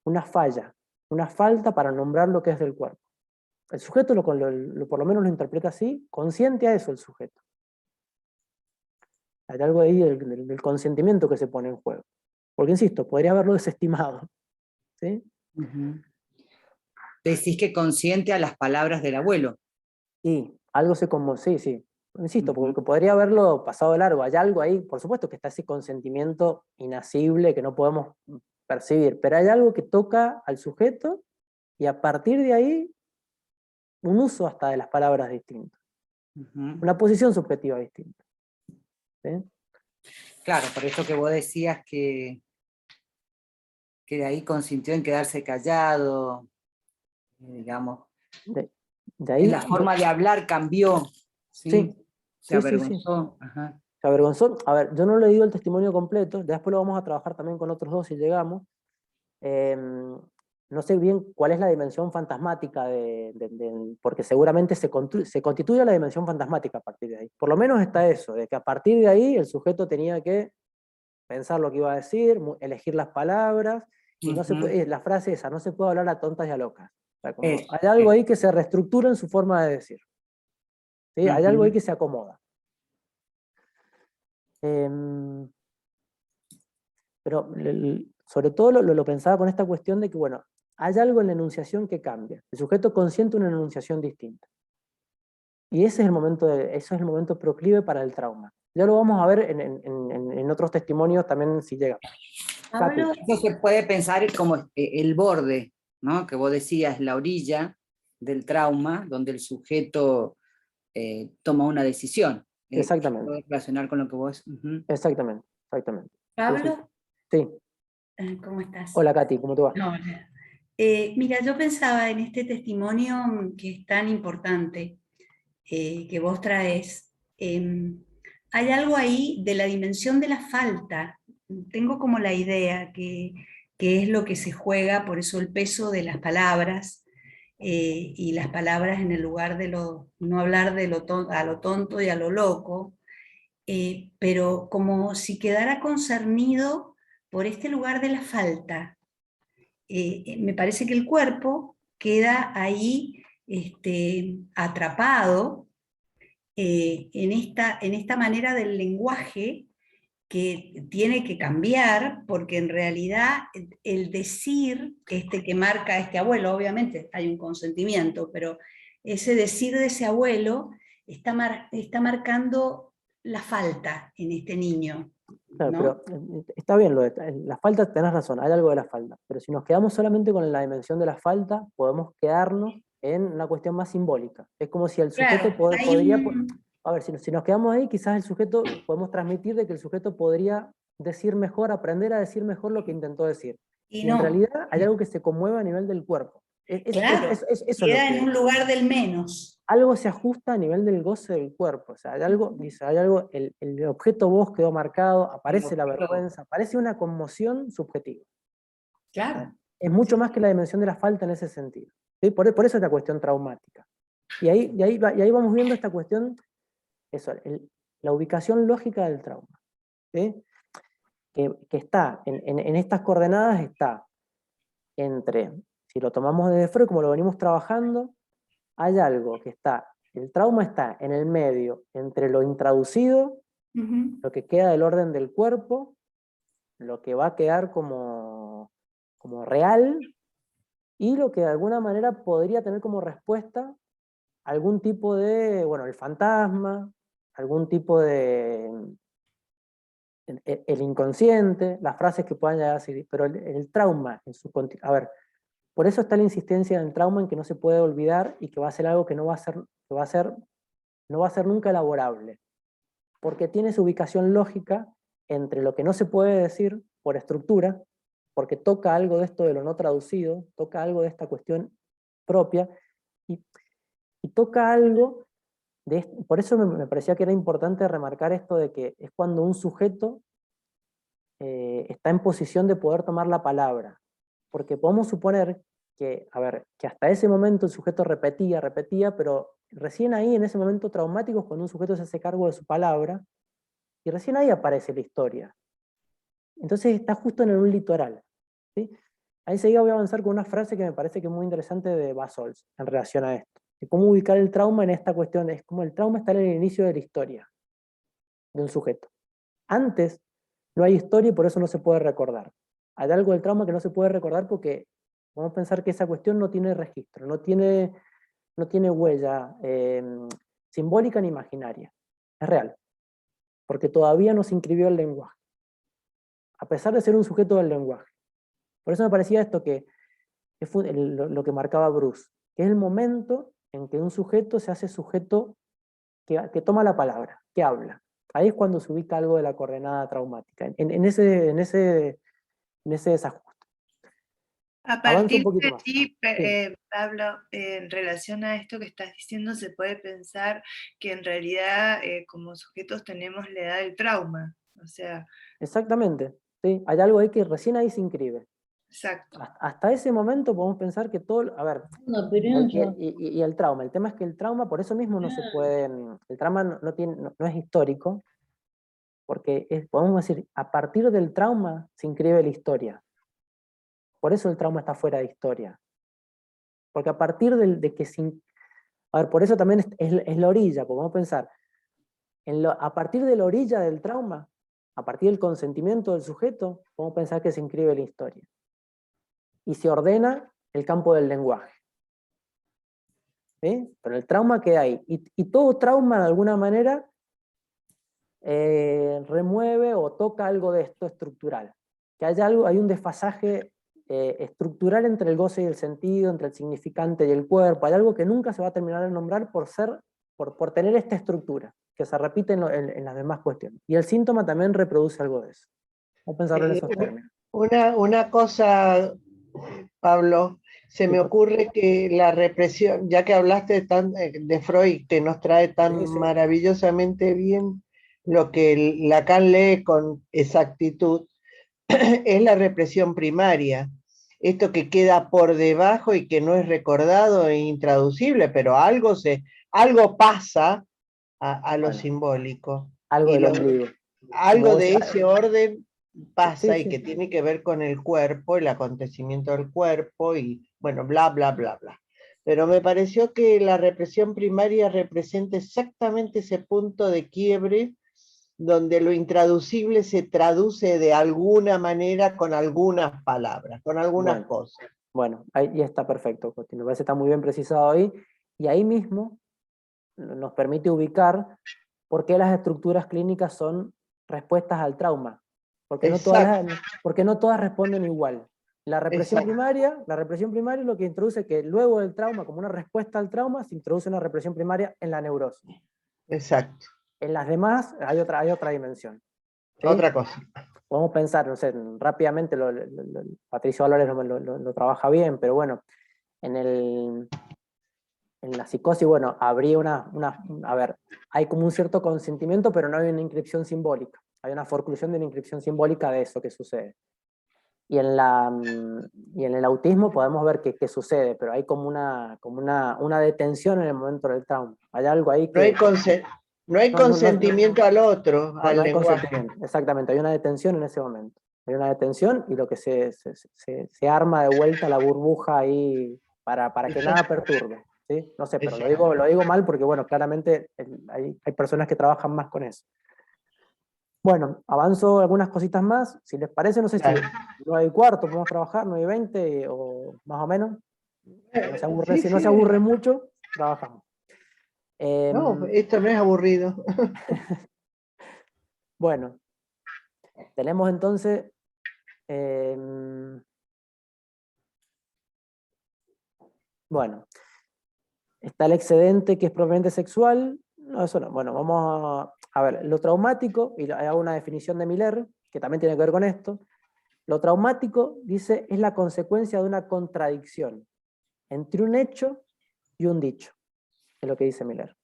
una falla, una falta para nombrar lo que es del cuerpo. El sujeto por lo menos lo interpreta así, consciente a eso el sujeto. Hay algo ahí del consentimiento que se pone en juego. Porque, insisto, podría haberlo desestimado. ¿Sí? Uh-huh. Decís que consciente a las palabras del abuelo. Y algo sí. Insisto, porque podría haberlo pasado de largo. Hay algo ahí, por supuesto que está ese consentimiento inasible que no podemos percibir, pero hay algo que toca al sujeto y a partir de ahí un uso hasta de las palabras distinto. Una posición subjetiva distinta. ¿Sí? Claro, por eso que vos decías que de ahí consintió en quedarse callado, digamos. De ahí, la forma de hablar cambió. ¿Sí? Se avergonzó. Sí. Ajá. Se avergonzó. A ver, yo no le he leído el testimonio completo, después lo vamos a trabajar también con otros dos si llegamos. No sé bien cuál es la dimensión fantasmática, porque seguramente se constituye la dimensión fantasmática a partir de ahí. Por lo menos está eso, de que a partir de ahí el sujeto tenía que pensar lo que iba a decir, elegir las palabras, y no se puede, la frase esa, no se puede hablar a tontas y a locas. O sea, hay algo ahí que se reestructura en su forma de decir. ¿Sí? Hay algo ahí que se acomoda. Pero sobre todo lo pensaba con esta cuestión de que, bueno, hay algo en la enunciación que cambia. El sujeto consiente una enunciación distinta. Y ese es el momento proclive para el trauma. Ya lo vamos a ver en otros testimonios también si llega. Eso se puede pensar como el borde, ¿no? Que vos decías, la orilla del trauma, donde el sujeto toma una decisión. Exactamente. Puede relacionar con lo que vos... Exactamente. Pablo. Sí. ¿Cómo estás? Hola, Katy, ¿cómo te va? Hola. Mira, yo pensaba en este testimonio que es tan importante que vos traes. Hay algo ahí de la dimensión de la falta. Tengo como la idea que es lo que se juega, por eso el peso de las palabras y las palabras en el lugar de no hablar a lo tonto y a lo loco. pero como si quedara concernido por este lugar de la falta. Me parece que el cuerpo queda ahí atrapado en esta manera del lenguaje que tiene que cambiar, porque en realidad el decir que marca este abuelo, obviamente hay un consentimiento, pero ese decir de ese abuelo está marcando la falta en este niño. Claro, ¿no? pero está bien lo de la falta, tenés razón, hay algo de la falta, pero si nos quedamos solamente con la dimensión de la falta, podemos quedarnos en una cuestión más simbólica. Es como si el sujeto Claro, podría, a ver, si nos quedamos ahí, quizás el sujeto, podemos transmitir de que el sujeto podría decir mejor, aprender a decir mejor lo que intentó decir. y Y en no, realidad hay algo que se conmueve a nivel del cuerpo. claro, Eso es lo queda que en un lugar del menos. algo se ajusta a nivel del goce del cuerpo. O sea, hay algo, dice, hay algo, el objeto vos quedó marcado, aparece la vergüenza, aparece una conmoción subjetiva. Claro. Es mucho más que la dimensión de la falta en ese sentido. ¿Sí? Por eso es la cuestión traumática. Y ahí vamos viendo esta cuestión, eso, la ubicación lógica del trauma. ¿Sí? Que está, en estas coordenadas está entre, si lo tomamos desde Freud, como lo venimos trabajando, hay algo que está, el trauma está en el medio entre lo intraducido, lo que queda del orden del cuerpo, lo que va a quedar como real, y lo que de alguna manera podría tener como respuesta algún tipo de, bueno, el fantasma, algún tipo de, el inconsciente, las frases que puedan llegar a seguir, pero el trauma en su a ver, por eso está la insistencia en el trauma, en que no se puede olvidar y que va a ser algo que no va a ser nunca elaborable, porque tiene su ubicación lógica entre lo que no se puede decir por estructura, porque toca algo de esto de lo no traducido, toca algo de esta cuestión propia, y toca algo de esto. Por eso me parecía que era importante remarcar esto de que es cuando un sujeto está en posición de poder tomar la palabra, porque podemos suponer que, a ver, que hasta ese momento el sujeto repetía, pero recién ahí, en ese momento traumático, es cuando un sujeto se hace cargo de su palabra, y recién ahí aparece la historia. Entonces está justo en un litoral. ¿Sí? Ahí seguida voy a avanzar con una frase que me parece que es muy interesante de Basols en relación a esto. De cómo ubicar el trauma en esta cuestión. Es como el trauma está en el inicio de la historia de un sujeto. Antes no hay historia y por eso no se puede recordar. Hay algo del trauma que no se puede recordar porque vamos a pensar que esa cuestión no tiene registro, no tiene huella simbólica ni imaginaria. Es real. Porque todavía no se inscribió el lenguaje. A pesar de ser un sujeto del lenguaje. Por eso me parecía esto que fue lo que marcaba Bruce, que es el momento en que un sujeto se hace sujeto que toma la palabra, que habla. Ahí es cuando se ubica algo de la coordenada traumática, en ese desajuste. A Avanza un partir poquito de más. allí, Sí. Pablo, en relación a esto que estás diciendo, se puede pensar que en realidad como sujetos tenemos la edad del trauma. O sea, Exactamente. ¿Sí? Hay algo ahí que recién ahí se inscribe. exacto. Hasta ese momento podemos pensar que todo, a ver, y el trauma. El tema es que el trauma, por eso mismo no se puede, el trauma no es histórico, porque podemos decir, a partir del trauma se inscribe la historia. Por eso el trauma está fuera de historia. Porque a partir de que a ver, por eso también es la orilla, porque vamos a pensar, a partir de la orilla del trauma, a partir del consentimiento del sujeto, podemos pensar que se inscribe la historia. Y se ordena el campo del lenguaje. ¿Sí? Pero el trauma queda ahí. Y todo trauma, de alguna manera, remueve o toca algo de esto estructural. Que hay un desfasaje estructural entre el goce y el sentido, entre el significante y el cuerpo. Hay algo que nunca se va a terminar de nombrar por tener esta estructura, que se repite en las demás cuestiones. Y el síntoma también reproduce algo de eso. Vamos a pensarlo en esos términos. Una cosa, Pablo, se me ocurre que la represión, ya que hablaste de Freud, que nos trae tan maravillosamente bien lo que Lacan lee con exactitud, es la represión primaria. Esto que queda por debajo y que no es recordado e intraducible, pero algo pasa a lo simbólico. Algo y del lo- ombligo. algo Como de vos- ese orden pasa Sí, y que sí. tiene que ver con el cuerpo, el acontecimiento del cuerpo y bueno, bla, bla, bla, bla. Pero me pareció que la represión primaria representa exactamente ese punto de quiebre donde lo intraducible se traduce de alguna manera con algunas palabras, con algunas Bueno, cosas. bueno, ahí ya está perfecto, Coti. Me parece que está muy bien precisado ahí. Y ahí mismo nos permite ubicar por qué las estructuras clínicas son respuestas al trauma. Exacto, Porque no todas responden igual. La represión exacto, primaria es lo que introduce que luego del trauma, como una respuesta al trauma, se introduce una represión primaria en la neurosis. exacto. En las demás hay otra dimensión. ¿Sí? Otra cosa. Podemos pensar, no sé, rápidamente, Patricio Álvarez lo trabaja bien, pero bueno, en la psicosis, bueno, habría a ver, hay como un cierto consentimiento, pero no hay una inscripción simbólica. Hay una forclusión de una inscripción simbólica de eso que sucede. Y y en el autismo podemos ver que sucede, pero hay como una detención en el momento del trauma. Hay algo ahí No hay, que no hay no, no, no, no, consentimiento al otro, no al hay lenguaje. consentimiento, exactamente, hay una detención en ese momento. Hay una detención y lo que se arma de vuelta la burbuja ahí para que nada Exacto, perturbe. ¿Sí? No sé, pero exacto. lo digo mal porque, bueno, claramente hay personas que trabajan más con eso. Bueno, avanzo algunas cositas más. Si les parece, no sé si Dale. 9:15 podemos trabajar, 9:20 o más o menos. Sí, Si no se sí. aburre mucho, trabajamos. No, Em, esto no es aburrido. bueno, tenemos entonces... em, bueno, está el excedente que es propiamente sexual. No, eso no. Bueno, vamos a ver, lo traumático, y hago una definición de Miller, que también tiene que ver con esto. Lo traumático, dice, es la consecuencia de una contradicción entre un hecho y un dicho, es lo que dice Miller.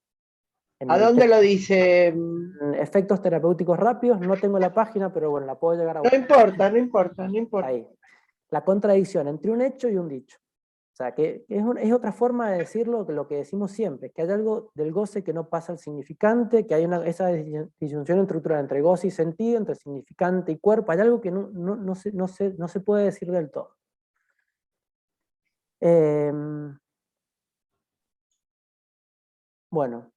En ¿A el dónde lo texto, dice? en efectos terapéuticos rápidos, no tengo la página, pero bueno, la puedo llegar a No buscar. importa, no importa, no importa. Ahí. La contradicción entre un hecho y un dicho. O sea, que es otra forma de decirlo que lo que decimos siempre, que hay algo del goce que no pasa al significante, que hay esa disyunción estructural entre goce y sentido, entre significante y cuerpo, hay algo que no se puede decir del todo. Bueno,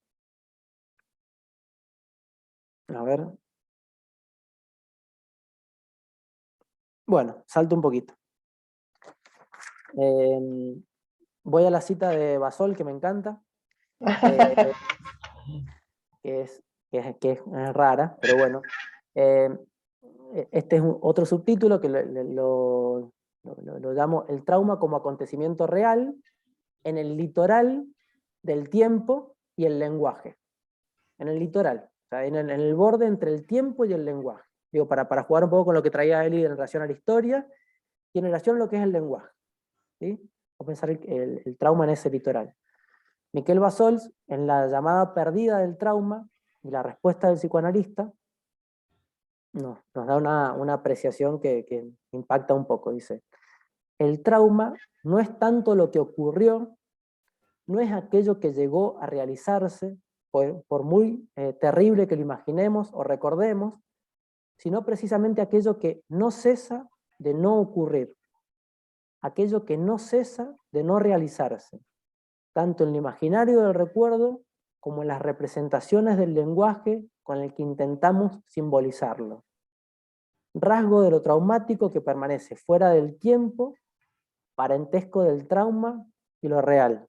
a ver. Bueno, salto un poquito. Voy a la cita de Basol, que me encanta, eh, que es rara, pero bueno. Este es otro subtítulo que lo llamo el trauma como acontecimiento real en el litoral del tiempo y el lenguaje. En el litoral, o sea, en el borde entre el tiempo y el lenguaje. Digo, para jugar un poco con lo que traía Eli en relación a la historia y en relación a lo que es el lenguaje. ¿Sí? Vamos a pensar el trauma en ese litoral. Miquel Bassols, en la llamada perdida del trauma y la respuesta del psicoanalista, nos da una apreciación que impacta un poco. Dice, el trauma no es tanto lo que ocurrió, no es aquello que llegó a realizarse, por muy terrible que lo imaginemos o recordemos, sino precisamente aquello que no cesa de no ocurrir, aquello que no cesa de no realizarse, tanto en el imaginario del recuerdo como en las representaciones del lenguaje con el que intentamos simbolizarlo. Rasgo de lo traumático que permanece fuera del tiempo, parentesco del trauma y lo real.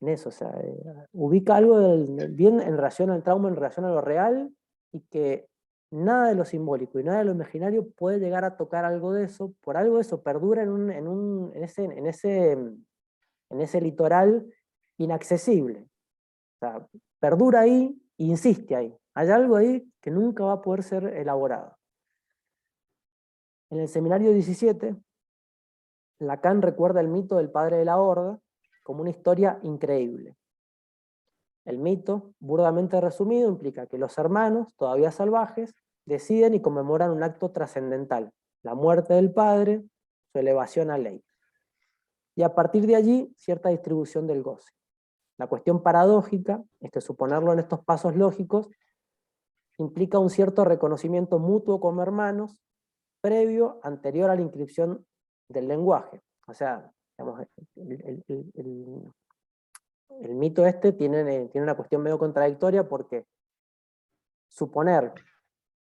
En eso, o sea, ubica algo bien en relación al trauma, en relación a lo real, y que nada de lo simbólico y nada de lo imaginario puede llegar a tocar algo de eso, por algo de eso perdura en ese litoral inaccesible. O sea, perdura ahí e insiste ahí. Hay algo ahí que nunca va a poder ser elaborado. En el seminario 17, Lacan recuerda el mito del padre de la horda como una historia increíble. El mito, burdamente resumido, implica que los hermanos, todavía salvajes, deciden y conmemoran un acto trascendental, la muerte del padre, su elevación a ley. Y a partir de allí, cierta distribución del goce. La cuestión paradójica es que suponerlo en estos pasos lógicos implica un cierto reconocimiento mutuo como hermanos, anterior a la inscripción del lenguaje. O sea, digamos, el mito este tiene una cuestión medio contradictoria, porque suponer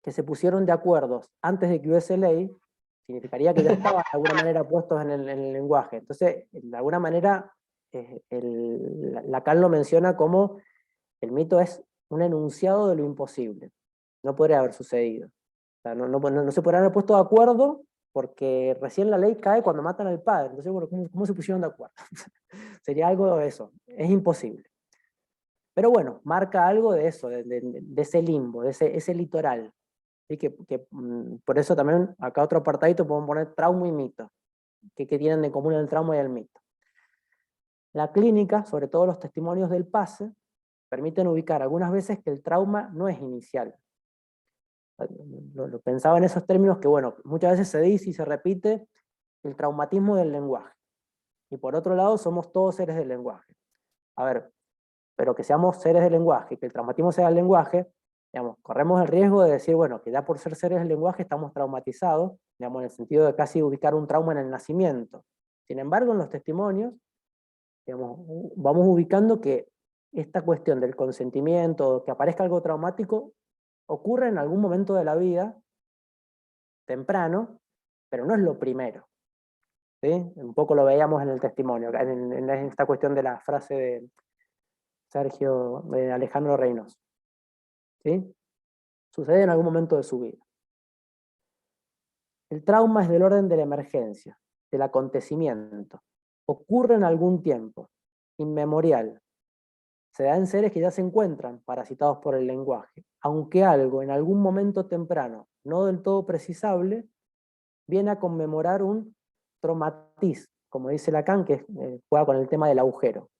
que se pusieron de acuerdo antes de que hubiese ley significaría que ya estaban de alguna manera puestos en el lenguaje. Entonces, de alguna manera, Lacan lo menciona como el mito es un enunciado de lo imposible. No podría haber sucedido. O sea, no se podrían haber puesto de acuerdo, porque recién la ley cae cuando matan al padre. Entonces, bueno, ¿cómo se pusieron de acuerdo? Sería algo de eso. Es imposible. Pero bueno, marca algo de eso, de ese limbo, de ese litoral. ¿Sí? Por eso también, acá otro apartadito, podemos poner trauma y mito. ¿Qué tienen de común el trauma y el mito? La clínica, sobre todo los testimonios del pase, permiten ubicar algunas veces que el trauma no es inicial. Lo pensaba en esos términos que, bueno, muchas veces se dice y se repite el traumatismo del lenguaje. Y por otro lado, somos todos seres del lenguaje. A ver, pero que seamos seres del lenguaje, que el traumatismo sea el lenguaje, digamos, corremos el riesgo de decir, bueno, que ya por ser seres del lenguaje estamos traumatizados, digamos, en el sentido de casi ubicar un trauma en el nacimiento. Sin embargo, en los testimonios, digamos, vamos ubicando que esta cuestión del consentimiento, que aparezca algo traumático, ocurre en algún momento de la vida, temprano, pero no es lo primero. ¿Sí? Un poco lo veíamos en el testimonio, en esta cuestión de la frase de de Alejandro Reynoso. ¿Sí? Sucede en algún momento de su vida. El trauma es del orden de la emergencia, del acontecimiento. Ocurre en algún tiempo, inmemorial. Se da en seres que ya se encuentran parasitados por el lenguaje, aunque algo en algún momento temprano, no del todo precisable, viene a conmemorar un traumatismo, como dice Lacan, que juega con el tema del agujero.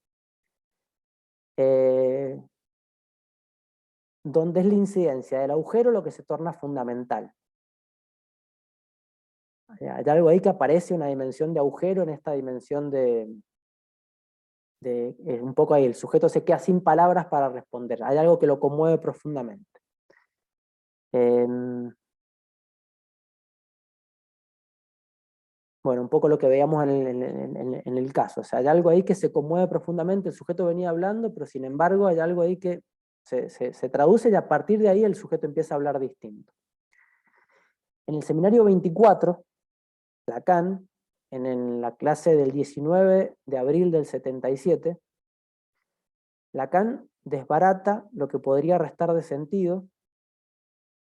Donde es la incidencia del agujero lo que se torna fundamental. Hay algo ahí que aparece, una dimensión de agujero en esta dimensión un poco ahí, el sujeto se queda sin palabras para responder, hay algo que lo conmueve profundamente. Bueno, un poco lo que veíamos en el caso, o sea, hay algo ahí que se conmueve profundamente, el sujeto venía hablando, pero sin embargo hay algo ahí que se traduce y a partir de ahí el sujeto empieza a hablar distinto. En el seminario 24, Lacan, en la clase del 19 de abril del 77, Lacan desbarata lo que podría restar de sentido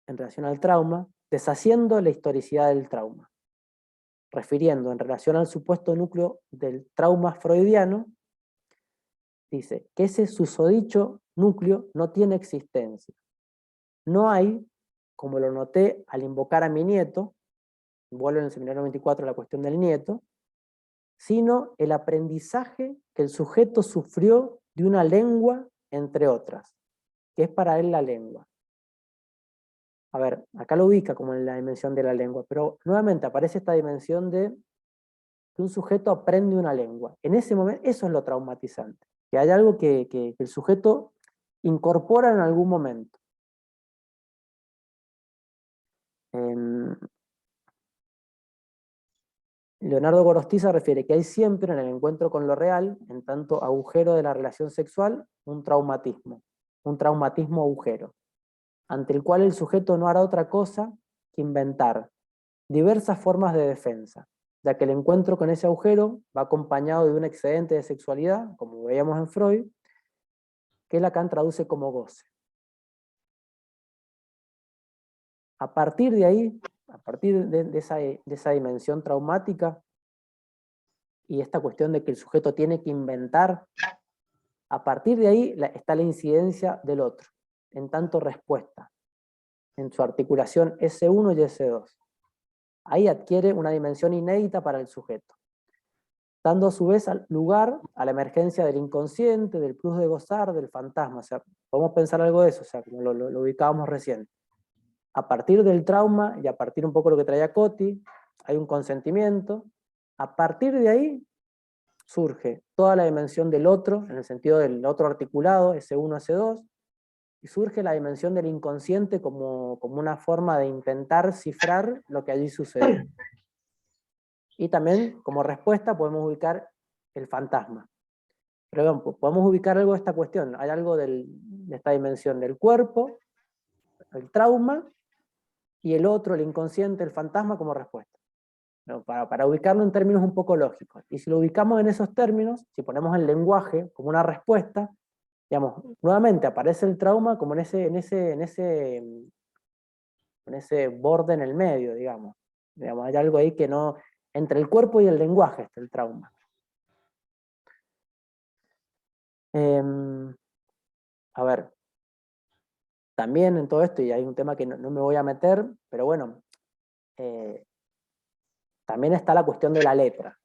en relación al trauma, deshaciendo la historicidad del trauma, refiriendo en relación al supuesto núcleo del trauma freudiano, dice que ese susodicho núcleo no tiene existencia. No hay, como lo noté al invocar a mi nieto, vuelvo en el seminario 24 a la cuestión del nieto, sino el aprendizaje que el sujeto sufrió de una lengua, entre otras, que es para él la lengua. A ver, acá lo ubica como en la dimensión de la lengua, pero nuevamente aparece esta dimensión de que un sujeto aprende una lengua. En ese momento, eso es lo traumatizante, que hay algo que el sujeto incorpora en algún momento. Leonardo Gorostiza refiere que hay siempre en el encuentro con lo real, en tanto agujero de la relación sexual, un traumatismo agujero, ante el cual el sujeto no hará otra cosa que inventar diversas formas de defensa, ya que el encuentro con ese agujero va acompañado de un excedente de sexualidad, como veíamos en Freud, que Lacan traduce como goce. A partir de ahí, a partir de esa dimensión traumática, y esta cuestión de que el sujeto tiene que inventar, a partir de ahí está la incidencia del otro, en tanto respuesta, en su articulación S1 y S2. Ahí adquiere una dimensión inédita para el sujeto, dando a su vez lugar a la emergencia del inconsciente, del plus de gozar, del fantasma. O sea, podemos pensar algo de eso, o sea, como lo ubicábamos recién. A partir del trauma, y a partir un poco de lo que traía Coti, hay un consentimiento. A partir de ahí, surge toda la dimensión del otro, en el sentido del otro articulado, S1, S2, y surge la dimensión del inconsciente como una forma de intentar cifrar lo que allí sucedió. Y también, como respuesta, podemos ubicar el fantasma. Pero bueno, podemos ubicar algo de esta cuestión. Hay algo de esta dimensión del cuerpo, el trauma, y el otro, el inconsciente, el fantasma, como respuesta. ¿No? Para ubicarlo en términos un poco lógicos. Y si lo ubicamos en esos términos, si ponemos el lenguaje como una respuesta, digamos, nuevamente aparece el trauma como en ese borde en el medio, digamos. Hay algo ahí que no... Entre el cuerpo y el lenguaje está el trauma. A ver, también en todo esto, y hay un tema que no me voy a meter, pero bueno, también está la cuestión de la letra,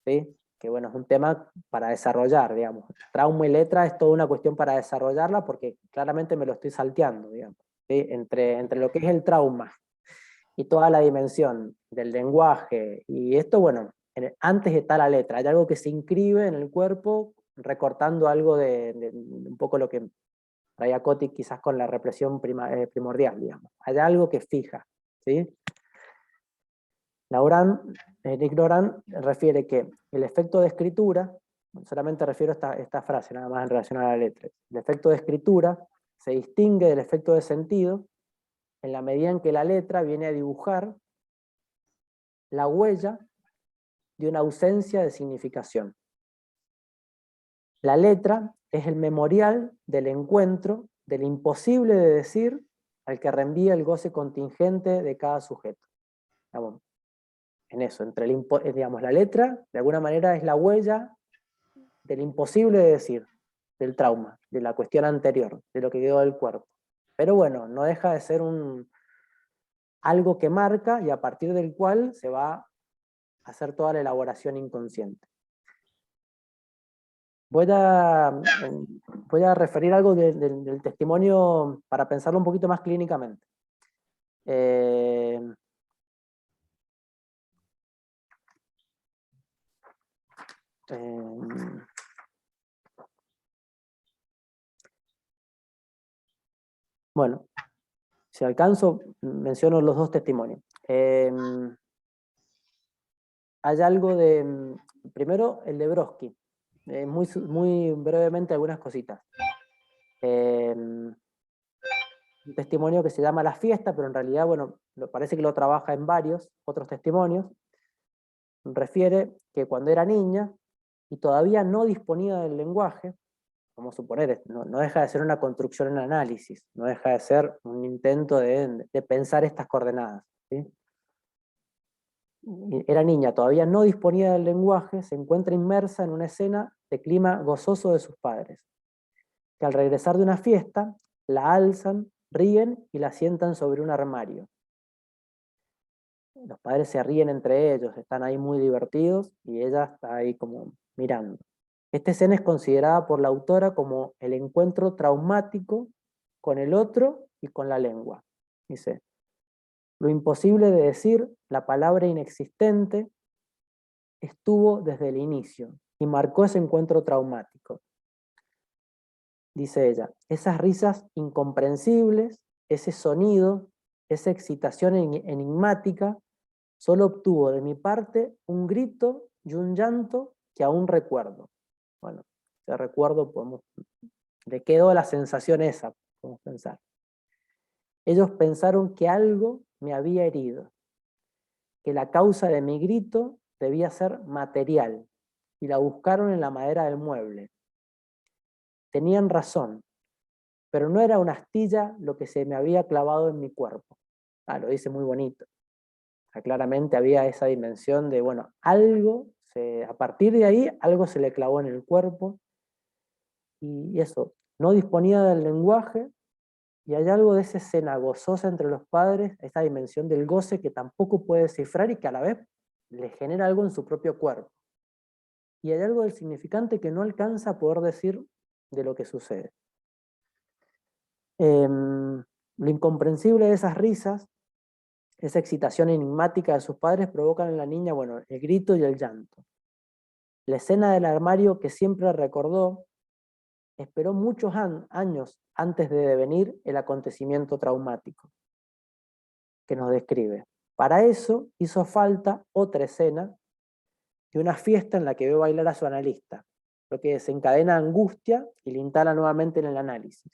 ¿sí? Que bueno, es un tema para desarrollar, digamos. Trauma y letra es toda una cuestión para desarrollarla porque claramente me lo estoy salteando, digamos, ¿sí? Entre lo que es el trauma y toda la dimensión del lenguaje, y esto, bueno, antes está la letra, hay algo que se inscribe en el cuerpo recortando algo de un poco lo que traía Coti quizás con la represión primordial, digamos. Hay algo que fija, ¿sí? Nick Doran refiere que el efecto de escritura, solamente refiero a esta frase, nada más en relación a la letra, el efecto de escritura se distingue del efecto de sentido en la medida en que la letra viene a dibujar la huella de una ausencia de significación. La letra es el memorial del encuentro, del imposible de decir, al que reenvía el goce contingente de cada sujeto. Digamos, en eso, digamos, la letra, de alguna manera, es la huella del imposible de decir, del trauma, de la cuestión anterior, de lo que quedó del cuerpo. Pero bueno, no deja de ser algo que marca y a partir del cual se va a hacer toda la elaboración inconsciente. Voy a referir algo del testimonio para pensarlo un poquito más clínicamente. Bueno, si alcanzo, menciono los dos testimonios. Hay algo primero el de Brodsky, muy brevemente algunas cositas. Un testimonio que se llama La Fiesta, pero en realidad, bueno, parece que lo trabaja en varios otros testimonios. Refiere que cuando era niña y todavía no disponía del lenguaje, vamos a suponer, no deja de ser una construcción en análisis, no deja de ser un intento de pensar estas coordenadas, ¿sí? Era niña, todavía no disponía del lenguaje, se encuentra inmersa en una escena de clima gozoso de sus padres, que al regresar de una fiesta, la alzan, ríen y la sientan sobre un armario. Los padres se ríen entre ellos, están ahí muy divertidos y ella está ahí como mirando. Esta escena es considerada por la autora como el encuentro traumático con el otro y con la lengua. Dice, lo imposible de decir, la palabra inexistente, estuvo desde el inicio y marcó ese encuentro traumático. Dice ella, esas risas incomprensibles, ese sonido, esa excitación enigmática, solo obtuvo de mi parte un grito y un llanto que aún recuerdo. Bueno, ese recuerdo le quedó la sensación esa, podemos pensar. Ellos pensaron que algo me había herido, que la causa de mi grito debía ser material, y la buscaron en la madera del mueble. Tenían razón, pero no era una astilla lo que se me había clavado en mi cuerpo. Lo dice muy bonito. O sea, claramente había esa dimensión de, bueno, a partir de ahí, algo se le clavó en el cuerpo, y eso, no disponía del lenguaje, y hay algo de esa escena gozosa entre los padres, esa dimensión del goce que tampoco puede descifrar y que a la vez le genera algo en su propio cuerpo. Y hay algo del significante que no alcanza a poder decir de lo que sucede. Lo incomprensible de esas risas, esa excitación enigmática de sus padres provocan en la niña, bueno, el grito y el llanto. La escena del armario que siempre recordó esperó muchos años antes de devenir el acontecimiento traumático que nos describe. Para eso hizo falta otra escena de una fiesta en la que ve bailar a su analista, lo que desencadena angustia y le instala nuevamente en el análisis,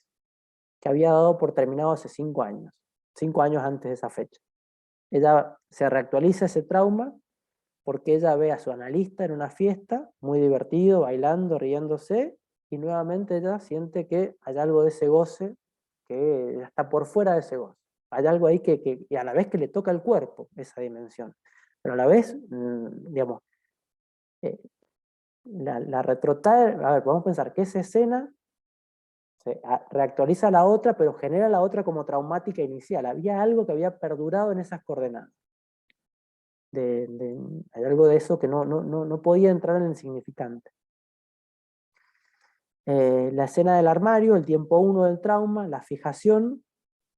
que había dado por terminado hace 5 años antes de esa fecha. Ella se reactualiza ese trauma porque ella ve a su analista en una fiesta, muy divertido, bailando, riéndose, y nuevamente ella siente que hay algo de ese goce que ya está por fuera de ese goce. Hay algo ahí y a la vez que le toca el cuerpo, esa dimensión. Pero a la vez, digamos, la retrotrae, a ver, podemos pensar que esa escena reactualiza la otra, pero genera la otra como traumática inicial. Había algo que había perdurado en esas coordenadas. Hay algo de eso que no podía entrar en el significante. La escena del armario, el tiempo 1 del trauma, la fijación,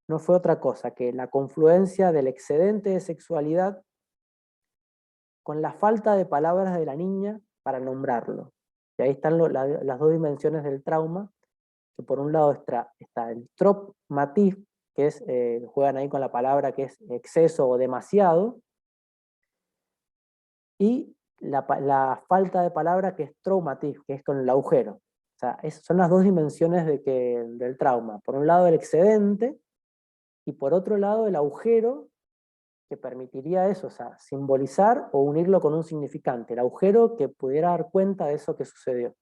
no fue otra cosa que la confluencia del excedente de sexualidad con la falta de palabras de la niña para nombrarlo. Y ahí están las dos dimensiones del trauma, que por un lado está el trop-matif, que es, juegan ahí con la palabra que es exceso o demasiado, y la falta de palabra que es traumatif, que es con el agujero. O sea, son las dos dimensiones del trauma. Por un lado el excedente, y por otro lado el agujero, que permitiría eso, o sea, simbolizar o unirlo con un significante. El agujero que pudiera dar cuenta de eso que sucedió.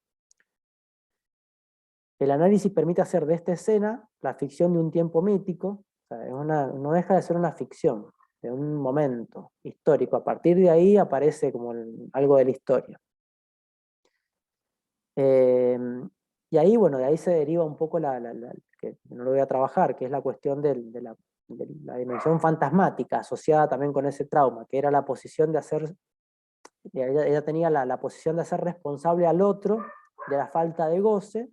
El análisis permite hacer de esta escena la ficción de un tiempo mítico, o sea, no deja de ser una ficción, de un momento histórico. A partir de ahí aparece como algo de la historia. Y ahí, bueno, de ahí se deriva un poco que no lo voy a trabajar, que es la cuestión de la dimensión fantasmática asociada también con ese trauma, que era la posición de hacer, ella tenía la posición de hacer responsable al otro de la falta de goce,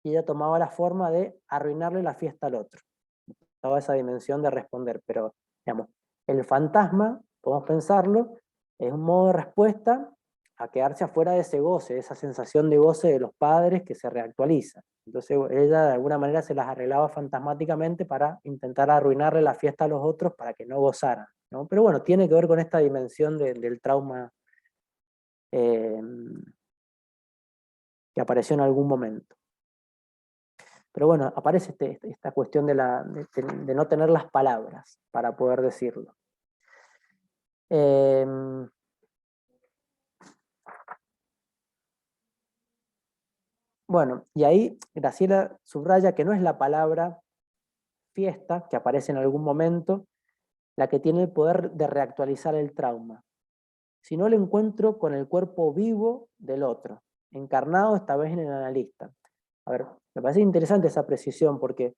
y ella tomaba la forma de arruinarle la fiesta al otro. Estaba esa dimensión de responder, pero digamos, el fantasma, podemos pensarlo, es un modo de respuesta a quedarse afuera de ese goce, de esa sensación de goce de los padres que se reactualiza. Entonces ella de alguna manera se las arreglaba fantasmáticamente para intentar arruinarle la fiesta a los otros para que no gozaran, ¿no? Pero bueno, tiene que ver con esta dimensión del trauma que apareció en algún momento. Pero bueno, aparece esta cuestión de no tener las palabras para poder decirlo. Bueno, y ahí Graciela subraya que no es la palabra fiesta, que aparece en algún momento, la que tiene el poder de reactualizar el trauma, sino el encuentro con el cuerpo vivo del otro, encarnado esta vez en el analista. A ver, me parece interesante esa precisión, porque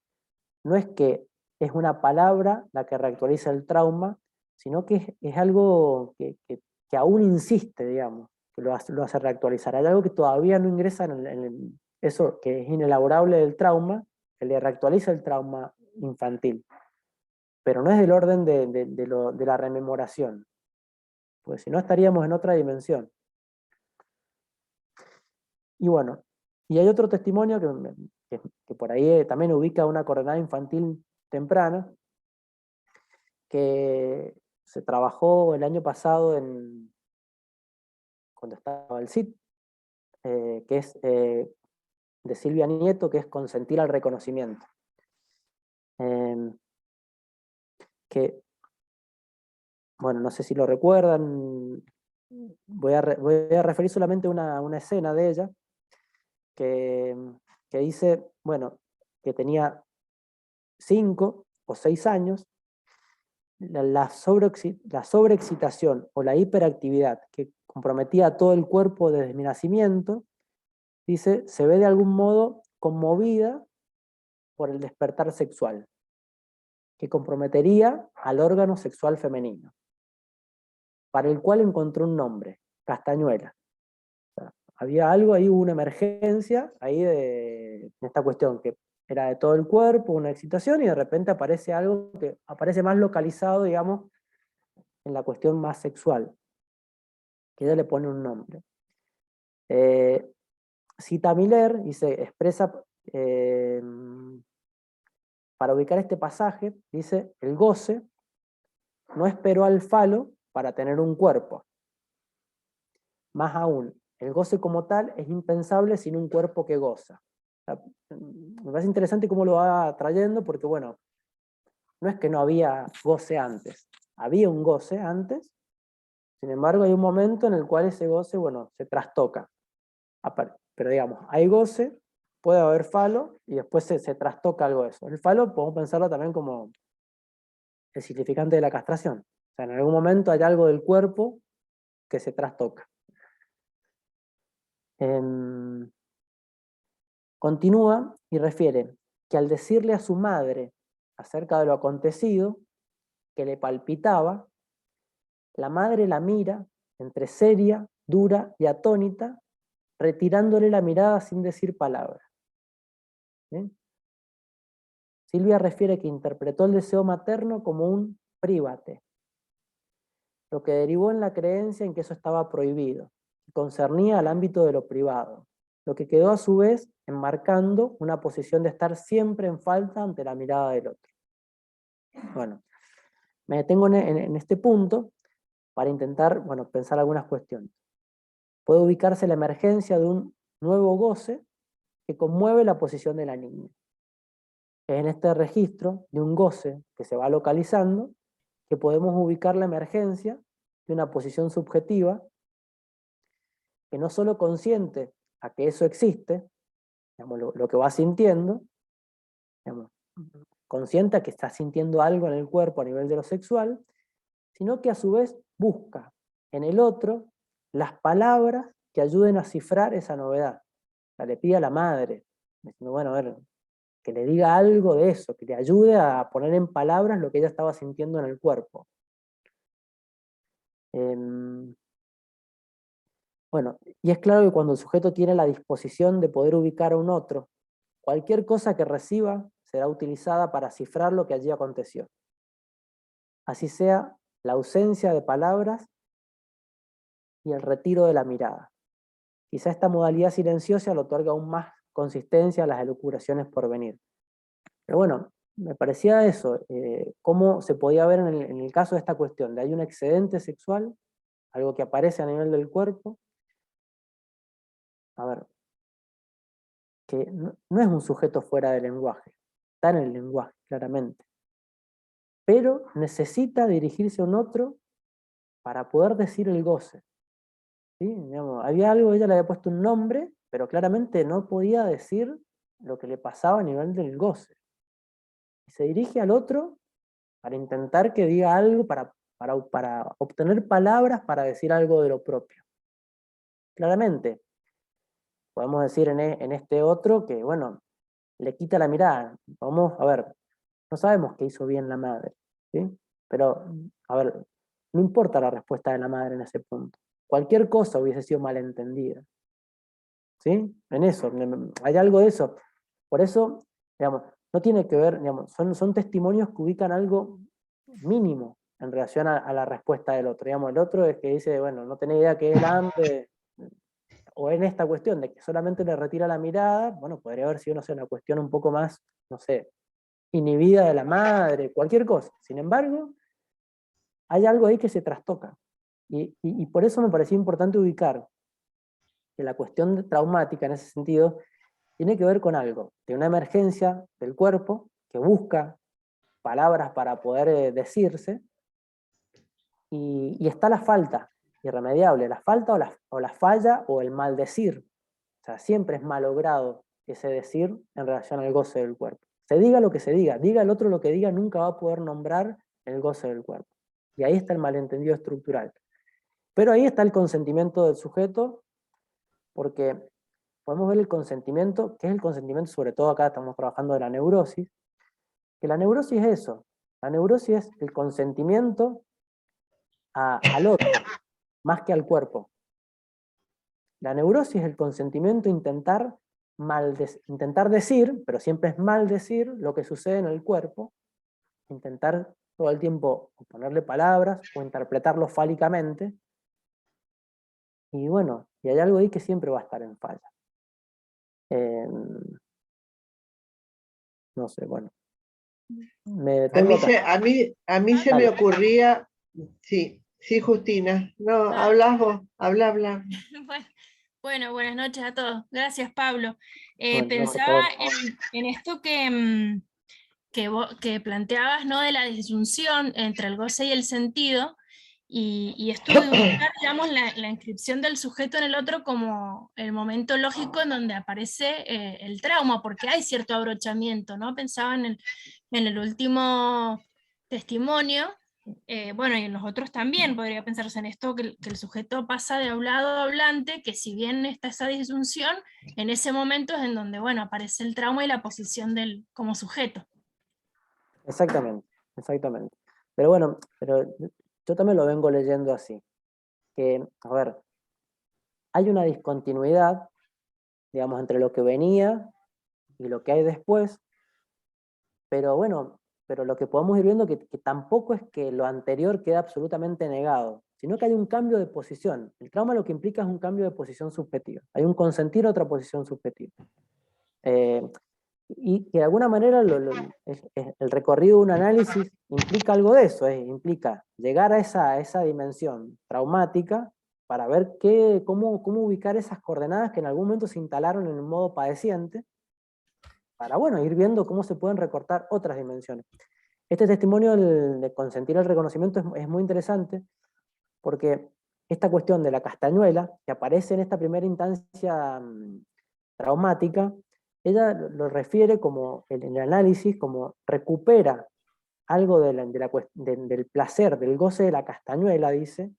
no es que es una palabra la que reactualiza el trauma, sino que es algo que aún insiste, digamos, que lo hace reactualizar. Hay algo que todavía no ingresa en eso que es inelaborable del trauma, que le reactualiza el trauma infantil. Pero no es del orden de la rememoración, pues si no estaríamos en otra dimensión. Y bueno, y hay otro testimonio que por ahí también ubica una coordenada infantil temprana, que se trabajó el año pasado cuando estaba el CIT, que es de Silvia Nieto, que es consentir al reconocimiento. Que, bueno, no sé si lo recuerdan, voy a referir solamente una escena de ella, que dice, bueno, que tenía 5 o 6 años, la sobreexcitación o la hiperactividad que comprometía a todo el cuerpo desde mi nacimiento, dice, se ve de algún modo conmovida por el despertar sexual, que comprometería al órgano sexual femenino, para el cual encontró un nombre, castañuela. O sea, había algo ahí, hubo una emergencia ahí de esta cuestión, que era de todo el cuerpo, una excitación, y de repente aparece algo que aparece más localizado, digamos, en la cuestión más sexual, que ella le pone un nombre. Cita Miller y se expresa, para ubicar este pasaje, dice: el goce no esperó al falo para tener un cuerpo. Más aún, el goce como tal es impensable sin un cuerpo que goza. O sea, me parece interesante cómo lo va trayendo, porque bueno, no es que no había goce antes, había un goce antes, sin embargo hay un momento en el cual ese goce, bueno, se trastoca. Pero digamos, hay goce, puede haber falo, y después se trastoca algo de eso. El falo podemos pensarlo también como el significante de la castración. O sea, en algún momento hay algo del cuerpo que se trastoca. Continúa y refiere que al decirle a su madre acerca de lo acontecido, que le palpitaba, la madre la mira entre seria, dura y atónita, retirándole la mirada sin decir palabra. ¿Sí? Silvia refiere que interpretó el deseo materno como un prívate, lo que derivó en la creencia en que eso estaba prohibido, y concernía al ámbito de lo privado, lo que quedó a su vez enmarcando una posición de estar siempre en falta ante la mirada del otro. Bueno, me detengo en este punto para intentar, bueno, pensar algunas cuestiones. Puede ubicarse la emergencia de un nuevo goce que conmueve la posición de la niña. Es en este registro de un goce que se va localizando que podemos ubicar la emergencia de una posición subjetiva que no solo consiente a que eso existe, digamos, lo que va sintiendo, digamos, consciente a que está sintiendo algo en el cuerpo a nivel de lo sexual, sino que a su vez busca en el otro las palabras que ayuden a cifrar esa novedad. O sea, le pide a la madre, diciendo, bueno, a ver, que le diga algo de eso, que le ayude a poner en palabras lo que ella estaba sintiendo en el cuerpo. Bueno, y es claro que cuando el sujeto tiene la disposición de poder ubicar a un otro, cualquier cosa que reciba será utilizada para cifrar lo que allí aconteció. Así sea la ausencia de palabras y el retiro de la mirada. Quizá esta modalidad silenciosa le otorga aún más consistencia a las elucubraciones por venir. Pero bueno, me parecía eso, cómo se podía ver en el caso de esta cuestión, de hay un excedente sexual, algo que aparece a nivel del cuerpo. A ver, que no es un sujeto fuera del lenguaje, está en el lenguaje, claramente. Pero necesita dirigirse a un otro para poder decir el goce. ¿Sí? Digamos, había algo, ella le había puesto un nombre, pero claramente no podía decir lo que le pasaba a nivel del goce. Y se dirige al otro para intentar que diga algo, para obtener palabras para decir algo de lo propio. Claramente, podemos decir en este otro que, bueno, le quita la mirada. Vamos, a ver, no sabemos qué hizo bien la madre, ¿sí? Pero, a ver, no importa la respuesta de la madre en ese punto. Cualquier cosa hubiese sido malentendida. ¿Sí? En eso, hay algo de eso. Por eso, digamos, no tiene que ver, digamos, son testimonios que ubican algo mínimo en relación a la respuesta del otro. Digamos, el otro es que dice, bueno, no tenía idea que era hambre, o en esta cuestión de que solamente le retira la mirada, bueno, podría haber sido, no sé, una cuestión un poco más, no sé, inhibida de la madre, cualquier cosa. Sin embargo, hay algo ahí que se trastoca. Y por eso me parecía importante ubicar que la cuestión traumática en ese sentido tiene que ver con algo, de una emergencia del cuerpo que busca palabras para poder decirse, y está la falta irremediable, la falta o la falla o el maldecir. O sea, siempre es malogrado ese decir en relación al goce del cuerpo. Se diga lo que se diga el otro lo que diga, nunca va a poder nombrar el goce del cuerpo. Y ahí está el malentendido estructural. Pero ahí está el consentimiento del sujeto, porque podemos ver el consentimiento, que es el consentimiento, sobre todo acá estamos trabajando de la neurosis, que la neurosis es eso, la neurosis es el consentimiento al otro, más que al cuerpo. La neurosis es el consentimiento a intentar decir, pero siempre es maldecir lo que sucede en el cuerpo, intentar todo el tiempo ponerle palabras o interpretarlo fálicamente. Y bueno, Y hay algo ahí que siempre va a estar en falla. No sé, bueno. Me detengo acá. A mí se me ocurría, sí, Justina, no, hablas vos, habla. Bueno, buenas noches a todos. Gracias, Pablo. Bueno, Pensaba en esto que planteabas, ¿no? De la disyunción entre el goce y el sentido, y esto de ubicar, digamos, la inscripción del sujeto en el otro como el momento lógico en donde aparece el trauma, porque hay cierto abrochamiento, ¿no? Pensaba en el último testimonio, bueno, y en los otros también podría pensarse en esto, que el sujeto pasa de hablado a hablante, que si bien está esa disyunción, en ese momento es en donde, bueno, aparece el trauma y la posición del como sujeto. Exactamente, exactamente. Pero bueno, yo también lo vengo leyendo así. Que, a ver, hay una discontinuidad, digamos, entre lo que venía y lo que hay después, pero bueno, pero lo que podemos ir viendo que tampoco es que lo anterior queda absolutamente negado, sino que hay un cambio de posición. El trauma lo que implica es un cambio de posición subjetiva. Hay un consentir a otra posición subjetiva. Y que de alguna manera el recorrido de un análisis implica algo de eso, implica llegar a esa dimensión traumática para ver cómo ubicar esas coordenadas que en algún momento se instalaron en un modo padeciente, para bueno, ir viendo cómo se pueden recortar otras dimensiones. Este testimonio de consentir el reconocimiento es muy interesante, porque esta cuestión de la castañuela, que aparece en esta primera instancia traumática, ella lo refiere como, en el análisis, como recupera algo del placer, del goce de la castañuela, dice,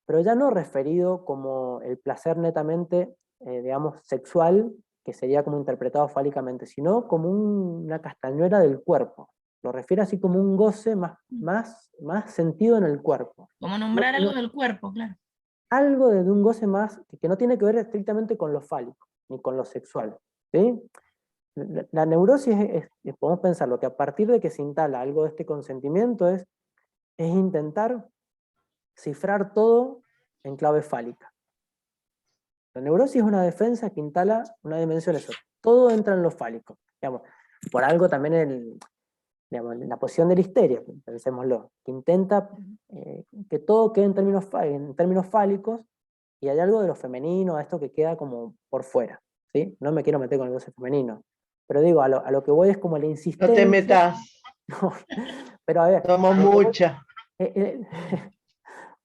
pero ya no referido como el placer netamente, digamos, sexual, que sería como interpretado fálicamente, sino como una castañuela del cuerpo. Lo refiere así como un goce más sentido en el cuerpo. Como nombrar algo del cuerpo, claro. Algo de un goce más que no tiene que ver estrictamente con lo fálico, ni con lo sexual. ¿Sí? La neurosis podemos pensarlo, que a partir de que se instala algo de este consentimiento es intentar cifrar todo en clave fálica. La neurosis es una defensa que instala una dimensión eso. Todo entra en lo fálico. Digamos, por algo también en la posición de la histeria, pensémoslo, que intenta que todo quede en términos fálicos, y hay algo de lo femenino, esto que queda como por fuera. ¿Sí? No me quiero meter con el goce femenino, pero digo, a lo que voy es como la insistencia. No te metas. No, pero a ver. Somos muchas.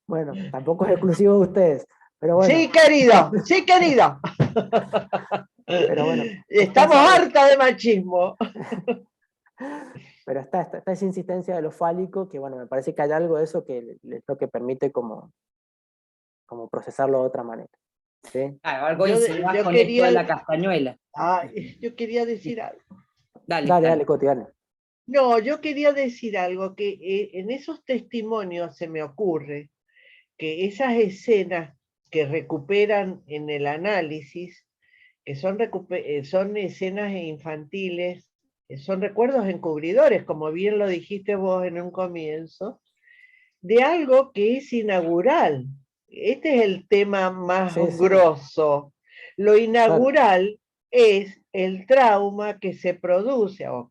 Bueno, tampoco es exclusivo de ustedes, pero bueno. Sí, querido, sí, querido. Pero bueno. Estamos hartas de machismo. Pero está esa insistencia de lo fálico, que bueno, me parece que hay algo de eso que es lo que permite como procesarlo de otra manera. ¿Sí? Claro, algo insinuás con esto de la castañuela. Yo quería decir algo. Dale, Coti, dale. No, yo quería decir algo, que en esos testimonios se me ocurre que esas escenas que recuperan en el análisis, que son escenas infantiles, son recuerdos encubridores, como bien lo dijiste vos en un comienzo, de algo que es inaugural. Este es el tema más grosso. Lo inaugural es el trauma que se produce, o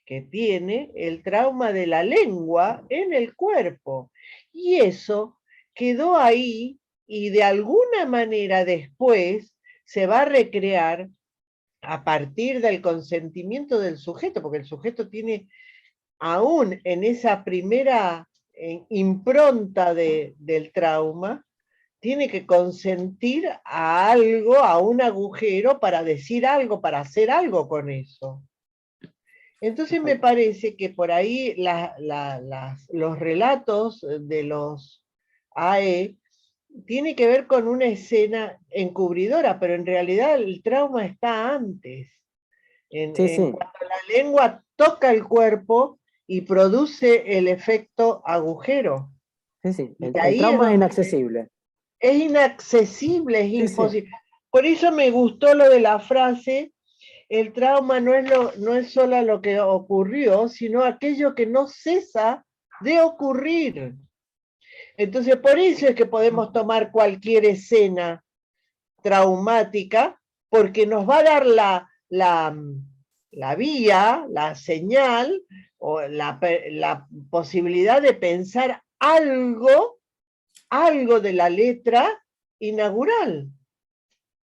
que tiene el trauma de la lengua en el cuerpo. Y eso quedó ahí, y de alguna manera después se va a recrear a partir del consentimiento del sujeto, porque el sujeto tiene aún en esa primera impronta del trauma, tiene que consentir a algo, a un agujero, para decir algo, para hacer algo con eso. Entonces me parece que por ahí los relatos de los AE tiene que ver con una escena encubridora, pero en realidad el trauma está antes. Cuando la lengua toca el cuerpo y produce el efecto agujero. Sí. El trauma es inaccesible. Es inaccesible, es imposible. Por eso me gustó lo de la frase: el trauma no es solo lo que ocurrió, sino aquello que no cesa de ocurrir. Entonces, por eso es que podemos tomar cualquier escena traumática, porque nos va a dar la vía, la señal, o la posibilidad de pensar algo de la letra inaugural,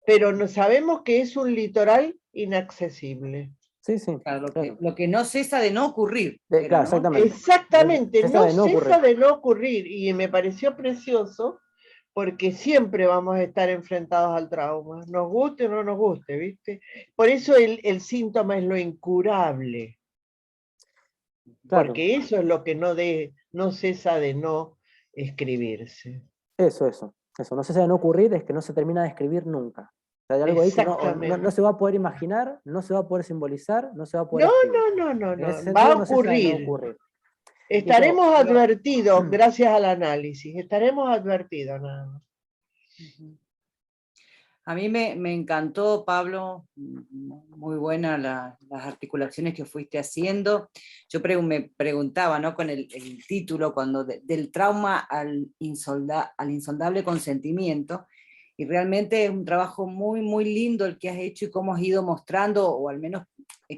pero no sabemos que es un litoral inaccesible. Sí, sí. Claro, Claro. lo que no cesa de no ocurrir. Claro, ¿no? exactamente. Exactamente, Cesa no de no cesa ocurrir. de no ocurrir, y me pareció precioso, porque siempre vamos a estar enfrentados al trauma, nos guste o no nos guste, ¿viste? Por eso el síntoma es lo incurable, Claro. porque eso es lo que no cesa de no escribirse. Eso. No cesa de no ocurrir, es que no se termina de escribir nunca. O sea, hay algo ahí que no se va a poder imaginar, no se va a poder simbolizar, no se va a poder escribir. No, En ese va a sentido, no cesa de no ocurrir. ocurrir. Estaremos Tipo, advertidos gracias al análisis, estaremos advertidos nada más. A mí me encantó, Pablo, muy buenas las articulaciones que fuiste haciendo. Yo me preguntaba, ¿no? Con el título, del trauma al insondable consentimiento, y realmente es un trabajo muy, muy lindo el que has hecho y cómo has ido mostrando, o al menos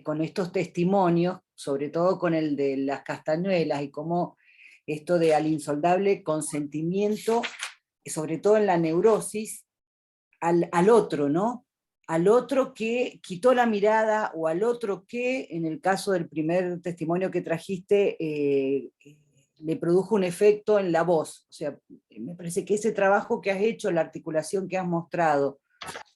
con estos testimonios, sobre todo con el de las castañuelas, y cómo esto de al insondable consentimiento, sobre todo en la neurosis, al otro, ¿no? Al otro que quitó la mirada, o al otro que, en el caso del primer testimonio que trajiste, le produjo un efecto en la voz. O sea, me parece que ese trabajo que has hecho, la articulación que has mostrado,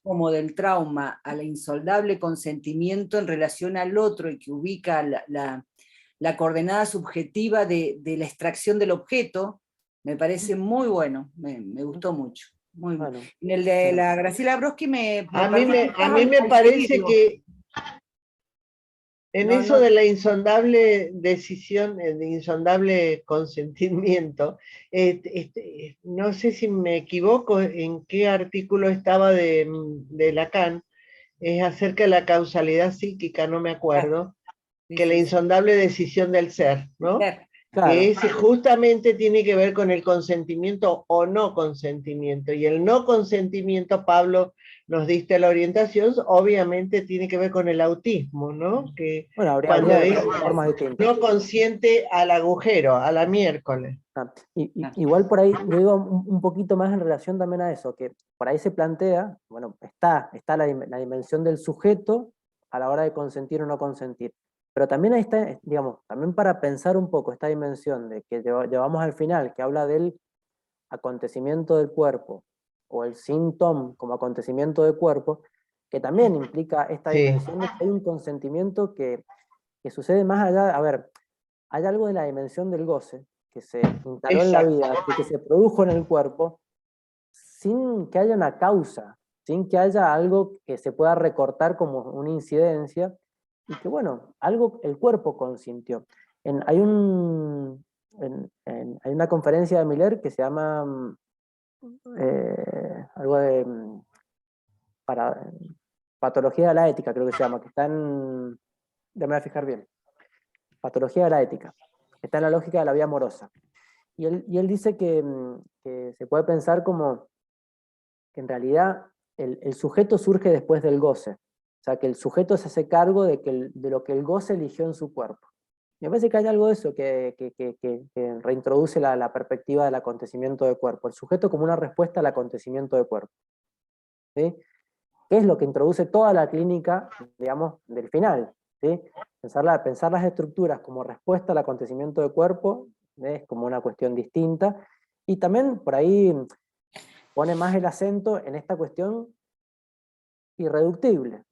como del trauma al insoldable consentimiento en relación al otro, y que ubica la coordenada subjetiva de la extracción del objeto, me parece muy bueno, me gustó mucho. Muy bueno. En el de la Graciela Broski a mí me parece que en eso de la insondable decisión, de insondable consentimiento, no sé si me equivoco en qué artículo estaba de Lacan, es acerca de la causalidad psíquica, no me acuerdo, que la insondable decisión del ser, ¿no? Claro. Que ese justamente tiene que ver con el consentimiento o no consentimiento. Y el no consentimiento, Pablo, nos diste la orientación, obviamente tiene que ver con el autismo, ¿no? Que cuando es no consciente al agujero, a la miércoles. Igual por ahí, yo digo un poquito más en relación también a eso, que por ahí se plantea, bueno, está la dimensión del sujeto a la hora de consentir o no consentir. Pero también ahí está, digamos, también para pensar un poco esta dimensión de que llevamos al final, que habla del acontecimiento del cuerpo, o el síntoma como acontecimiento del cuerpo, que también implica esta dimensión de que hay un consentimiento que sucede más allá. A ver, hay algo de la dimensión del goce, que se instaló en la vida, que se produjo en el cuerpo, sin que haya una causa, sin que haya algo que se pueda recortar como una incidencia, y que bueno, el cuerpo consintió. Hay una conferencia de Miller que se llama algo de patología de la ética, creo que se llama, que está en, ya me voy a fijar bien, patología de la ética, está en la lógica de la vida amorosa. Y él dice que se puede pensar como que en realidad el sujeto surge después del goce. O sea, que el sujeto se hace cargo de lo que el goce eligió en su cuerpo. Me parece que hay algo de eso que reintroduce la perspectiva del acontecimiento de cuerpo. El sujeto como una respuesta al acontecimiento de cuerpo. ¿Sí? ¿Qué es lo que introduce toda la clínica, digamos, del final? ¿Sí? Pensar las estructuras como respuesta al acontecimiento de cuerpo es como una cuestión distinta. Y también por ahí pone más el acento en esta cuestión irreductible.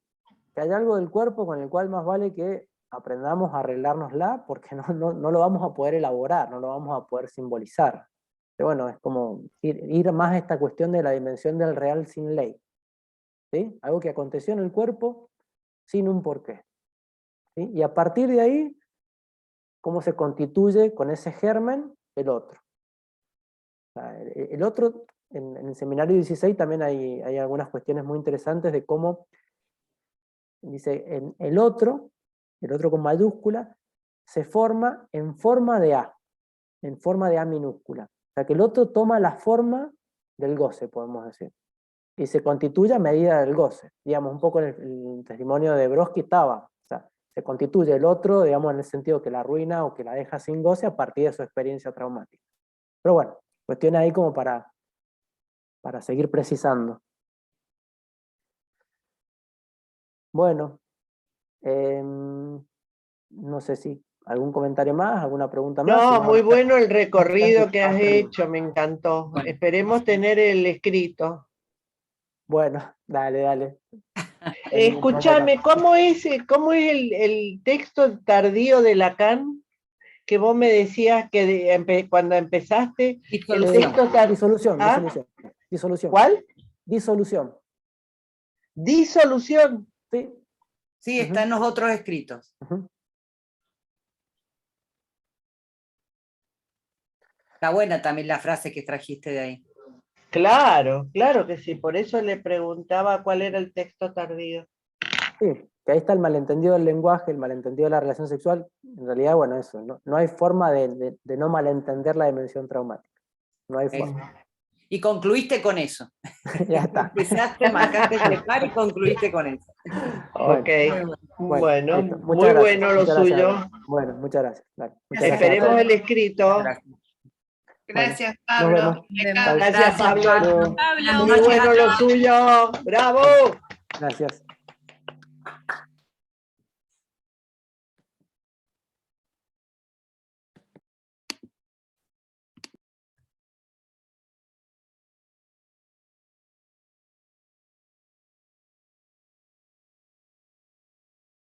Que hay algo del cuerpo con el cual más vale que aprendamos a arreglárnosla, porque no lo vamos a poder elaborar, no lo vamos a poder simbolizar. Pero bueno, es como ir más a esta cuestión de la dimensión del real sin ley. ¿Sí? Algo que aconteció en el cuerpo sin un porqué. ¿Sí? Y a partir de ahí, cómo se constituye con ese germen el otro. O sea, el otro, en el seminario 16 también hay algunas cuestiones muy interesantes de cómo, dice, el otro con mayúscula, se forma en forma de A minúscula. O sea, que el otro toma la forma del goce, podemos decir. y se constituye a medida del goce. Digamos, un poco en el testimonio de Brodsky estaba, o sea, se constituye el otro, digamos, en el sentido que la arruina o que la deja sin goce a partir de su experiencia traumática. Pero bueno, cuestiones ahí como para seguir precisando. Bueno, no sé si algún comentario más, alguna pregunta más. No, Si no, muy bueno el recorrido que has Bueno. hecho, me encantó. Bueno. Esperemos tener el escrito. Bueno, dale. Escúchame, ¿cómo es el texto tardío de Lacan? Que vos me decías que cuando empezaste, el texto Disolución, ¿Ah? disolución. ¿Cuál? Disolución. Disolución. Sí. Sí, está en los otros escritos. Está buena también la frase que trajiste de ahí. Claro, claro que sí, por eso le preguntaba cuál era el texto tardío. Sí, que ahí está el malentendido del lenguaje, el malentendido de la relación sexual. En realidad, bueno, eso, no hay forma de no malentender la dimensión traumática. No hay forma. Y concluiste con eso. Ya está. Empezaste, marcaste el par y concluiste con eso. Ok, bueno, listo. muy Muchas gracias, bueno lo muchas gracias. suyo. Bueno, muchas gracias. Dale, muchas gracias a Esperemos todos. el escrito. Gracias. Gracias, Nos Pablo. vemos. Impecable. Gracias, Pablo. Pablo. Muy bueno lo suyo. ¡Bravo! Gracias.